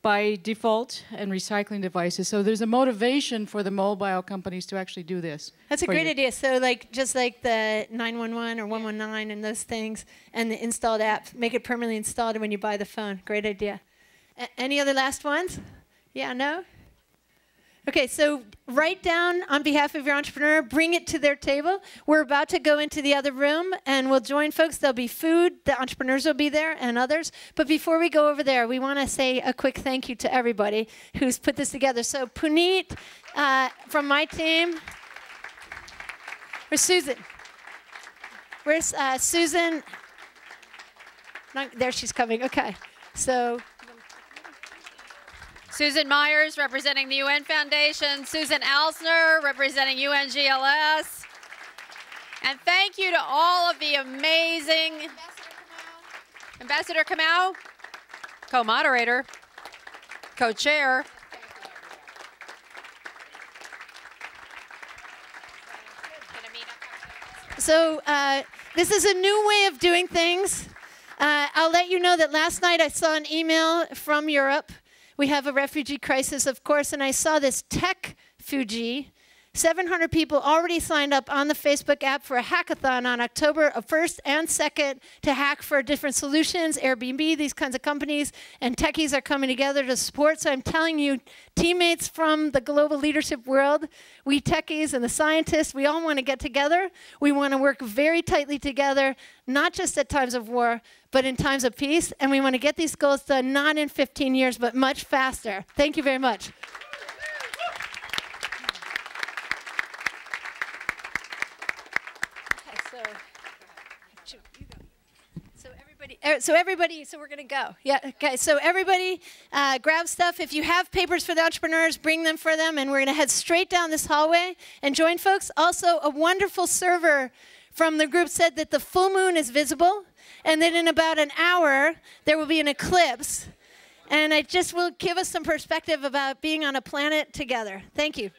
by default and recycling devices. So there's a motivation for the mobile companies to actually do this. That's a great idea. So just like the 911 or 119 and those things, and the installed app, make it permanently installed when you buy the phone. Great idea. Any other last ones? Yeah, no? Okay, so write down on behalf of your entrepreneur, bring it to their table. We're about to go into the other room, and we'll join folks. There'll be food. The entrepreneurs will be there, and others. But before we go over there, we want to say a quick thank you to everybody who's put this together. So Puneet from my team. Where's Susan? Where's Susan? There she's coming. Okay. So Susan Myers, representing the UN Foundation. Susan Alsner, representing un-ngls. And thank you to all of the amazing... Ambassador Kamau, co-moderator, co-chair. So this is a new way of doing things. I'll let you know that last night I saw an email from Europe. We have a refugee crisis, of course, and I saw this tech Fuji. 700 people already signed up on the Facebook app for a hackathon on October 1st and 2nd to hack for different solutions, Airbnb, these kinds of companies, and techies are coming together to support. So I'm telling you, teammates from the global leadership world, we techies and the scientists, we all want to get together. We want to work very tightly together, not just at times of war, but in times of peace. And we want to get these goals done not in 15 years, but much faster. Thank you very much. So we're going to go. Yeah, okay, so everybody grab stuff. If you have papers for the entrepreneurs, bring them for them, and we're going to head straight down this hallway and join folks. Also, a wonderful server from the group said that the full moon is visible, and that in about an hour, there will be an eclipse. And it just will give us some perspective about being on a planet together. Thank you.